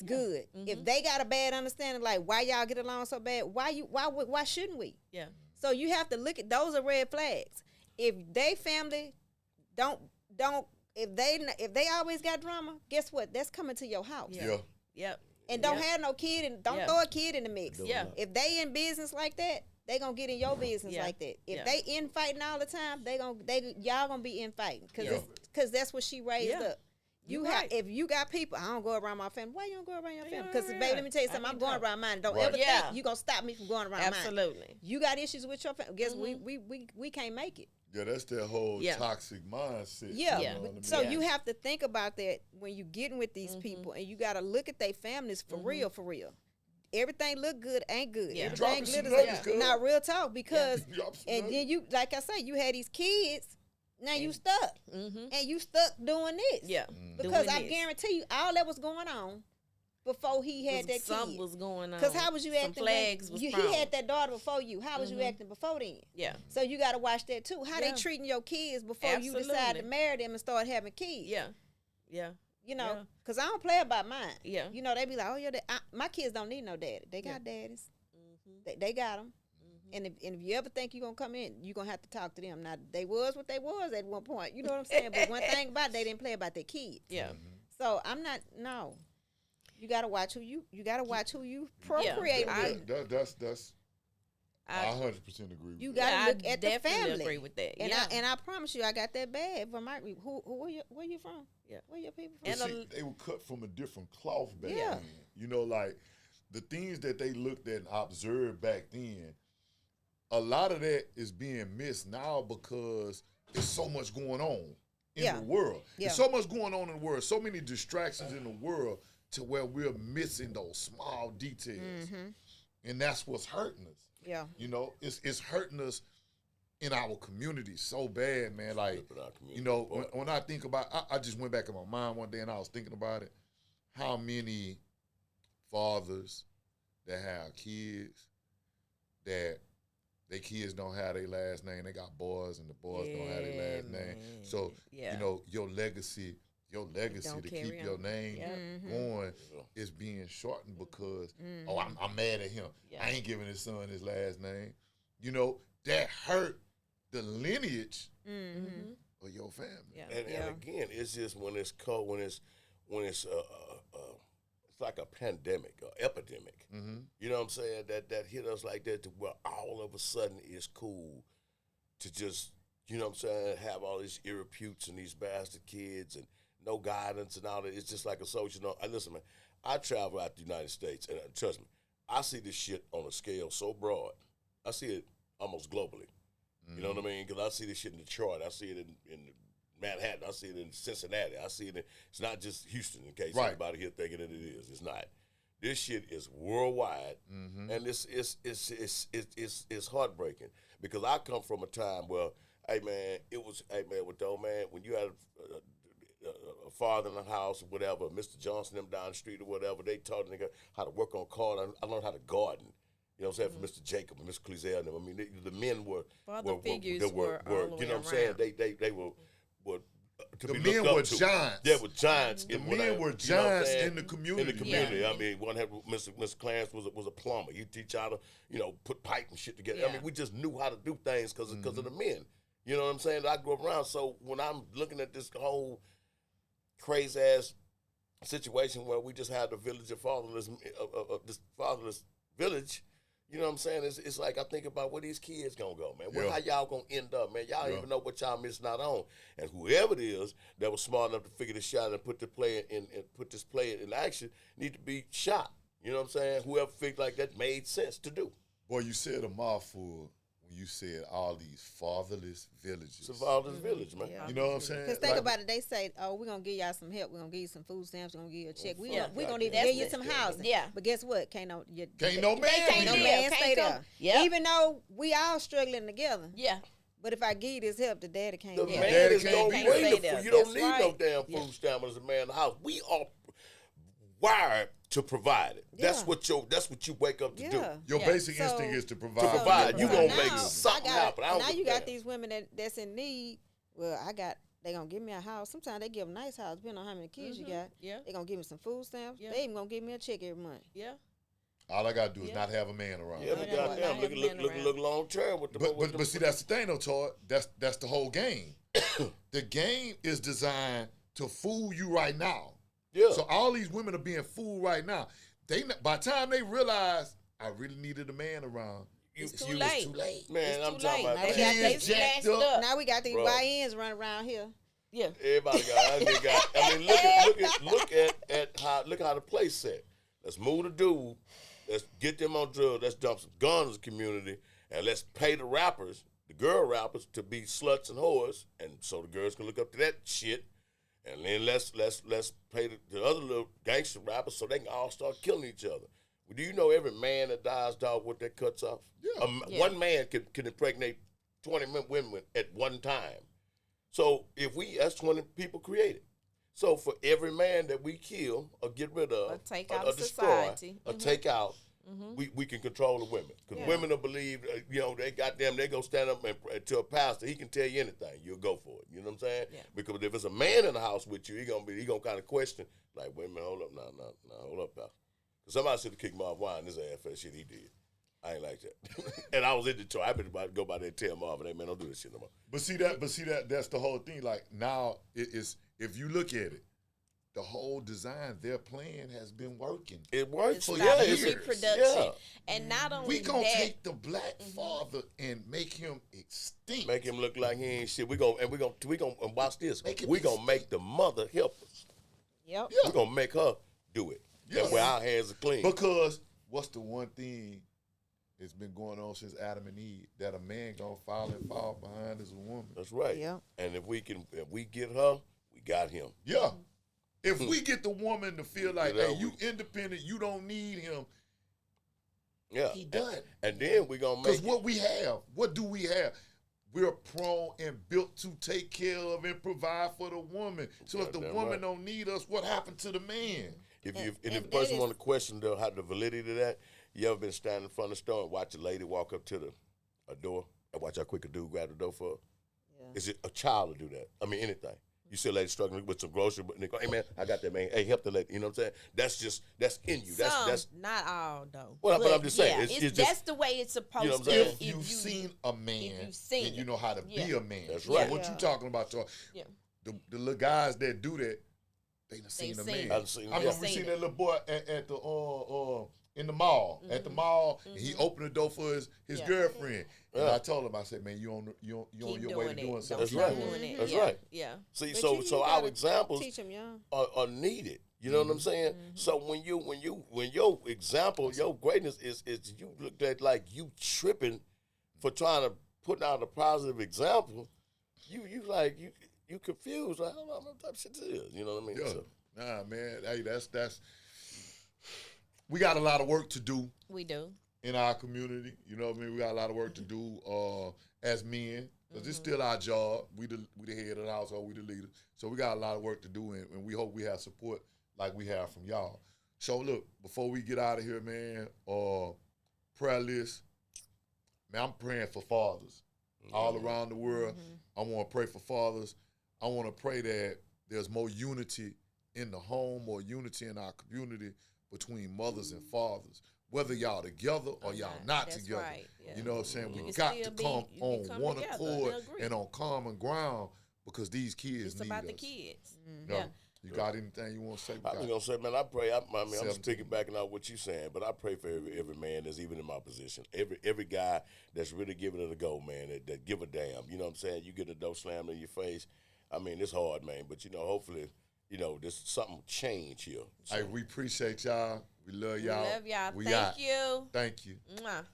Speaker 4: good. If they got a bad understanding, like why y'all get along so bad, why shouldn't we?
Speaker 1: Yeah.
Speaker 4: So you have to look at those are red flags. If they family don't if they always got drama, guess what? That's coming to your house.
Speaker 1: Yeah.
Speaker 3: Yeah.
Speaker 1: Yep.
Speaker 4: And don't have no kid and don't throw a kid in the mix.
Speaker 1: Yeah.
Speaker 4: If they in business like that, they gonna get in your business like that. If they infighting all the time, y'all gonna be infighting because that's what she raised up. You have if you got people, I don't go around my family. Why you don't go around your family? Because baby, let me tell you something. I'm going around mine. Don't ever think you gonna stop me from going around mine.
Speaker 1: Absolutely.
Speaker 4: You got issues with your family. Guess we can't make it.
Speaker 3: Yeah, that's that whole toxic mindset.
Speaker 4: Yeah.
Speaker 3: You know what I mean?
Speaker 4: So you have to think about that when you getting with these people, and you got to look at their families for real, for real. Everything look good, ain't good.
Speaker 1: Yeah.
Speaker 4: Everything
Speaker 3: Dropping some
Speaker 4: glitters,
Speaker 3: nuggets, cuz.
Speaker 4: not real talk. Because
Speaker 3: Drop some
Speaker 4: and then
Speaker 3: nuggets.
Speaker 4: you, like I say, you had these kids. Now you stuck, and you stuck doing this.
Speaker 1: Yeah.
Speaker 4: Because
Speaker 1: Doing
Speaker 4: I
Speaker 1: this.
Speaker 4: guarantee you, all that was going on before he had that
Speaker 1: Something
Speaker 4: kid.
Speaker 1: was going on.
Speaker 4: Because how was you
Speaker 1: Some
Speaker 4: acting?
Speaker 1: flags was
Speaker 4: He
Speaker 1: thrown.
Speaker 4: had that daughter before you. How was you acting before then?
Speaker 1: Yeah.
Speaker 4: So you got to watch that too. How they
Speaker 1: Yeah.
Speaker 4: treating your kids before you decide
Speaker 1: Absolutely.
Speaker 4: to marry them and start having kids.
Speaker 1: Yeah. Yeah.
Speaker 4: You know,
Speaker 1: Yeah.
Speaker 4: because I don't play about mine.
Speaker 1: Yeah.
Speaker 4: You know, they be like, oh, yeah, my kids don't need no daddy. They got daddies. They got them. And if you ever think you're going to come in, you're going to have to talk to them. Now, they was what they was at one point. You know what I'm saying? But one thing about it, they didn't play about their kids.
Speaker 1: Yeah.
Speaker 4: So I'm not, no. You got to watch who you procreate
Speaker 1: I-
Speaker 4: with.
Speaker 3: That's I
Speaker 1: I
Speaker 3: 100% agree with
Speaker 4: You
Speaker 3: you.
Speaker 4: got to
Speaker 1: I
Speaker 4: look at the
Speaker 1: definitely
Speaker 4: family.
Speaker 1: agree with that.
Speaker 4: And
Speaker 1: Yeah.
Speaker 4: I promise you, I got that bad for my where you from?
Speaker 1: Yeah.
Speaker 4: Where your people from?
Speaker 3: But
Speaker 1: And
Speaker 3: see, they were cut from a different cloth back
Speaker 4: Yeah.
Speaker 3: then. You know, like the things that they looked at and observed back then, a lot of that is being missed now because there's so much going on in
Speaker 4: Yeah.
Speaker 3: the world.
Speaker 4: Yeah.
Speaker 3: There's so much going on in the world, so many distractions in the world to where we're missing those small details. And that's what's hurting us.
Speaker 4: Yeah.
Speaker 3: You know, it's hurting us in our community so bad, man. Like,
Speaker 2: Flipping our community
Speaker 3: you know,
Speaker 2: apart.
Speaker 3: when I think about, I just went back in my mind one day and I was thinking about it. How many fathers that have kids that their kids don't have their last name? They got boys and the boys don't have their last name.
Speaker 1: man.
Speaker 3: So,
Speaker 1: Yeah.
Speaker 3: you know, your legacy
Speaker 1: Don't
Speaker 3: to
Speaker 1: carry
Speaker 3: keep your
Speaker 1: on.
Speaker 3: name
Speaker 1: Yeah.
Speaker 3: going is being shortened because, oh, I'm mad at him.
Speaker 1: Yeah.
Speaker 3: I ain't giving his son his last name. You know, that hurt the lineage of your family.
Speaker 1: Yeah.
Speaker 2: And again, it's just when it's cold, when it's it's like a pandemic or epidemic. You know what I'm saying? That hit us like that to where all of a sudden it's cool to just, you know what I'm saying, have all these irreputes and these bastard kids and no guidance and all that. It's just like a social. Listen, man, I travel out the United States and trust me, I see this shit on a scale so broad. I see it almost globally. You know what I mean? Because I see this shit in Detroit. I see it in Manhattan. I see it in Cincinnati. I see it it's not just Houston, in case
Speaker 3: Right.
Speaker 2: anybody here thinking that it is. It's not. This shit is worldwide, and it's heartbreaking because I come from a time where, with the old man, when you had a father in the house or whatever, Mr. Johnson, them down the street or whatever, they taught a nigga how to work on cars. I learned how to garden. You know what I'm saying? From Mr. Jacob and Mr. Cliselle and them. I mean, the men were
Speaker 1: Father figures were all the
Speaker 2: you
Speaker 1: way
Speaker 2: know what I'm saying?
Speaker 1: around.
Speaker 2: They were to
Speaker 3: The
Speaker 2: be
Speaker 3: men
Speaker 2: looked up
Speaker 3: were
Speaker 2: to.
Speaker 3: giants.
Speaker 2: Yeah, were giants.
Speaker 3: The
Speaker 2: in what
Speaker 3: men were
Speaker 2: you know what I'm
Speaker 3: giants
Speaker 2: saying?
Speaker 3: in the community.
Speaker 2: In the community.
Speaker 1: Yeah.
Speaker 2: I mean, one had Mr. Clarence was a plumber. He'd teach how to, put pipe and shit together. I
Speaker 1: Yeah.
Speaker 2: mean, we just knew how to do things because of the men. You know what I'm saying? I grew up around. So when I'm looking at this whole crazy ass situation where we just had the village of fatherless, this fatherless village. You know what I'm saying? It's like I think about where these kids gonna go, man. How y'all gonna end up, man? Y'all don't even know what y'all missing out on. And whoever it is that was smart enough to figure this shot and put this play in action need to be shot. You know what I'm saying? Whoever figured like that made sense to do.
Speaker 3: Boy, you said a mouthful when you said all these fatherless villages.
Speaker 2: It's a fatherless village, man.
Speaker 4: Yeah.
Speaker 3: You know what I'm saying?
Speaker 4: Because think about it, they say, "Oh, we're gonna give y'all some help. We're gonna give you some food stamps. We're gonna give you a check. We're gonna even
Speaker 1: That's
Speaker 4: give you
Speaker 1: the-
Speaker 4: some housing."
Speaker 1: yeah.
Speaker 4: But guess what? Can't no
Speaker 3: man.
Speaker 4: no
Speaker 3: live.
Speaker 4: man
Speaker 1: Can't
Speaker 4: stay
Speaker 1: come-
Speaker 4: there.
Speaker 1: Yep.
Speaker 4: Even though we all struggling together.
Speaker 1: Yeah.
Speaker 4: But if I give you this help, the daddy can't.
Speaker 2: The
Speaker 4: get
Speaker 2: man
Speaker 4: it.
Speaker 3: Daddy
Speaker 2: is
Speaker 3: can't
Speaker 2: gonna
Speaker 3: be
Speaker 2: bring
Speaker 1: there.
Speaker 2: the food. You don't
Speaker 1: That's
Speaker 2: need no
Speaker 1: right.
Speaker 2: damn food stamp as a man in the house. We are wired to provide it. That's
Speaker 4: Yeah.
Speaker 2: what you wake up to do.
Speaker 4: Yeah.
Speaker 3: Your
Speaker 1: Yeah.
Speaker 3: basic
Speaker 4: So-
Speaker 3: instinct is to
Speaker 2: To
Speaker 3: provide.
Speaker 2: provide. You
Speaker 4: So
Speaker 2: gonna
Speaker 4: now,
Speaker 2: make something happen. I don't
Speaker 4: now
Speaker 2: give
Speaker 4: you
Speaker 2: a
Speaker 4: got
Speaker 2: damn.
Speaker 4: these women that's in need. Well, they gonna give me a house. Sometimes they give a nice house, depending on how many kids you got.
Speaker 1: Yeah.
Speaker 4: They gonna give me some food stamps.
Speaker 1: Yeah.
Speaker 4: They even gonna give me a check every month.
Speaker 1: Yeah.
Speaker 3: All I gotta do is
Speaker 1: Yeah.
Speaker 3: not have a man around.
Speaker 2: Yeah, but
Speaker 1: Yeah,
Speaker 2: goddamn,
Speaker 1: not having men around.
Speaker 2: look long term with the.
Speaker 3: But see, that's the thing, though, Todd. That's the whole game. The game is designed to fool you right now.
Speaker 2: yeah.
Speaker 3: So all these women are being fooled right now. By the time they realize I really needed a man around,
Speaker 1: It's too
Speaker 3: was
Speaker 1: late.
Speaker 3: too late.
Speaker 2: Man,
Speaker 1: It's
Speaker 2: I'm
Speaker 1: too
Speaker 2: talking
Speaker 1: late.
Speaker 2: about
Speaker 1: Now they
Speaker 2: that.
Speaker 1: got they
Speaker 3: Kids jacked
Speaker 1: snatched
Speaker 3: up.
Speaker 1: up.
Speaker 4: Now we got these
Speaker 2: Bro.
Speaker 4: YNs running around here.
Speaker 1: Yeah.
Speaker 2: Everybody got. I mean, look how the place set. Let's move the dude. Let's get them on drugs. Let's dump some guns in the community, and let's pay the rappers, the girl rappers, to be sluts and whores, and so the girls can look up to that shit. And then let's pay the other little gangster rappers so they can all start killing each other. Do you know every man that dies, dog, what that cuts off?
Speaker 3: Yeah.
Speaker 1: Yeah.
Speaker 2: One man can impregnate 20 women at one time. So that's 20 people created. So for every man that we kill or get rid of,
Speaker 1: Or take out
Speaker 2: or
Speaker 1: of
Speaker 2: destroy,
Speaker 1: society.
Speaker 2: or take out, we can control the women. Because
Speaker 1: Yeah.
Speaker 2: women will believe, they gonna stand up and to a pastor, he can tell you anything. You'll go for it. You know what I'm saying?
Speaker 1: Yeah.
Speaker 2: Because if it's a man in the house with you, he gonna kind of question, like, wait a minute, hold up, no, hold up, pastor. Because somebody should have kicked Marv Wine his ass for that shit he did. I ain't like that. And I was in Detroit. I been about to go by there and tell Marvin, hey, man, don't do this shit no more.
Speaker 3: But see that's the whole thing. Like now, it is if you look at it, the whole design, their plan has been working.
Speaker 2: It works
Speaker 1: It's
Speaker 2: for
Speaker 1: not
Speaker 3: years.
Speaker 1: reproduction.
Speaker 2: Yeah.
Speaker 1: And not only
Speaker 3: We gonna
Speaker 1: that,
Speaker 3: take the black father and make him extinct.
Speaker 2: Make him look like he ain't shit. We gonna and watch this.
Speaker 3: Make him
Speaker 2: We gonna make the mother help us.
Speaker 4: Yep.
Speaker 3: Yeah.
Speaker 2: We gonna make her do it.
Speaker 3: Yeah.
Speaker 2: And where our hands are clean.
Speaker 3: Because what's the one thing that's been going on since Adam and Eve? That a man gonna fall behind as a woman.
Speaker 2: That's right.
Speaker 4: Yeah.
Speaker 2: And if we get her, we got him.
Speaker 3: Yeah. If we get the woman to feel like,
Speaker 2: Yeah,
Speaker 3: hey, you independent, you don't need him,
Speaker 2: Yeah.
Speaker 3: he done.
Speaker 2: And then we gonna
Speaker 3: Because
Speaker 2: make
Speaker 3: what do we have? We're prone and built to take care of and provide for the woman. So if the
Speaker 2: Goddamn
Speaker 3: woman
Speaker 2: right.
Speaker 3: don't need us, what happened to the man?
Speaker 2: If
Speaker 4: and
Speaker 2: the
Speaker 4: that
Speaker 2: person
Speaker 4: is-
Speaker 2: want to question how the validity of that, you ever been standing in front of the store and watch a lady walk up to a door and watch how quick a dude grab the door for her?
Speaker 4: Yeah.
Speaker 2: Is it a child to do that? I mean, anything. You see a lady struggling with some groceries, but they go, hey man, I got that, man. Hey, help the lady. You know what I'm saying? That's in you. That's
Speaker 1: not all though.
Speaker 2: Well, but I'm just saying,
Speaker 1: yeah,
Speaker 2: it's just-
Speaker 1: that's the way it's supposed
Speaker 2: You know what
Speaker 1: to
Speaker 2: I'm
Speaker 1: be.
Speaker 2: saying?
Speaker 3: If you've seen a man
Speaker 1: you've seen
Speaker 3: and you
Speaker 1: it.
Speaker 3: know how to be
Speaker 1: Yeah.
Speaker 3: a man.
Speaker 2: That's
Speaker 1: right.
Speaker 3: What
Speaker 4: Yeah.
Speaker 3: you talking about, Todd?
Speaker 1: Yeah.
Speaker 3: The little guys that do that, they done seen a
Speaker 1: seen
Speaker 3: man.
Speaker 1: it.
Speaker 2: I've seen it,
Speaker 3: I
Speaker 2: yeah.
Speaker 3: remember we
Speaker 1: Seen
Speaker 3: seen
Speaker 1: it.
Speaker 3: that little boy at the in the mall. At the mall, and he opened the door for his
Speaker 1: Yeah.
Speaker 3: girlfriend. And
Speaker 2: Yeah.
Speaker 3: I told him, I said, man, you on your
Speaker 1: Keep
Speaker 3: way to
Speaker 1: doing
Speaker 3: doing
Speaker 1: it.
Speaker 3: something.
Speaker 2: That's
Speaker 1: Keep
Speaker 2: right.
Speaker 1: doing it.
Speaker 2: That's
Speaker 1: yeah.
Speaker 2: right.
Speaker 1: Yeah.
Speaker 2: See,
Speaker 4: But
Speaker 2: so
Speaker 4: you
Speaker 2: so our
Speaker 4: gotta
Speaker 2: examples
Speaker 4: Teach them young.
Speaker 2: are needed. You know what I'm saying? So when your example, your greatness is you looked at like you tripping for trying to put out a positive example, you confused. Like, I don't know what type of shit this is. You know what I mean?
Speaker 3: Yeah.
Speaker 2: So,
Speaker 3: Nah, man. Hey, that's we got a lot of work to do
Speaker 1: We do.
Speaker 3: in our community. You know what I mean? We got a lot of work to do as men. Because it's still our job. We the head of the household. We the leaders. So we got a lot of work to do, and we hope we have support like we have from y'all. So look, before we get out of here, man, prayer list. Man, I'm praying for fathers all around the world. I want to pray for fathers. I want to pray that there's more unity in the home, more unity in our community between mothers and fathers. Whether y'all together or y'all not
Speaker 1: That's
Speaker 3: together.
Speaker 1: right, yeah.
Speaker 3: You know what I'm saying?
Speaker 1: You
Speaker 3: We
Speaker 1: can
Speaker 3: got
Speaker 1: still
Speaker 3: to
Speaker 1: be-
Speaker 3: come
Speaker 1: you can
Speaker 3: on
Speaker 1: come
Speaker 3: one
Speaker 1: together
Speaker 3: accord
Speaker 1: and agree.
Speaker 3: and on common ground because these kids
Speaker 1: It's
Speaker 3: need
Speaker 1: about the
Speaker 3: us.
Speaker 1: kids.
Speaker 3: No,
Speaker 1: Yeah.
Speaker 3: you got anything you want to say?
Speaker 2: I was gonna say, man, I pray. I mean, I'm just
Speaker 3: 17.
Speaker 2: piggybacking out what you're saying, but I pray for every man that's even in my position. Every guy that's really giving it a go, man. That give a damn. You know what I'm saying? You get a door slammed in your face. I mean, it's hard, man. But hopefully, there's something change here. So,
Speaker 3: Hey, we appreciate y'all. We love
Speaker 1: We
Speaker 3: y'all.
Speaker 1: love y'all.
Speaker 3: We
Speaker 1: Thank
Speaker 3: out.
Speaker 1: you.
Speaker 3: Thank you.
Speaker 1: Mwah.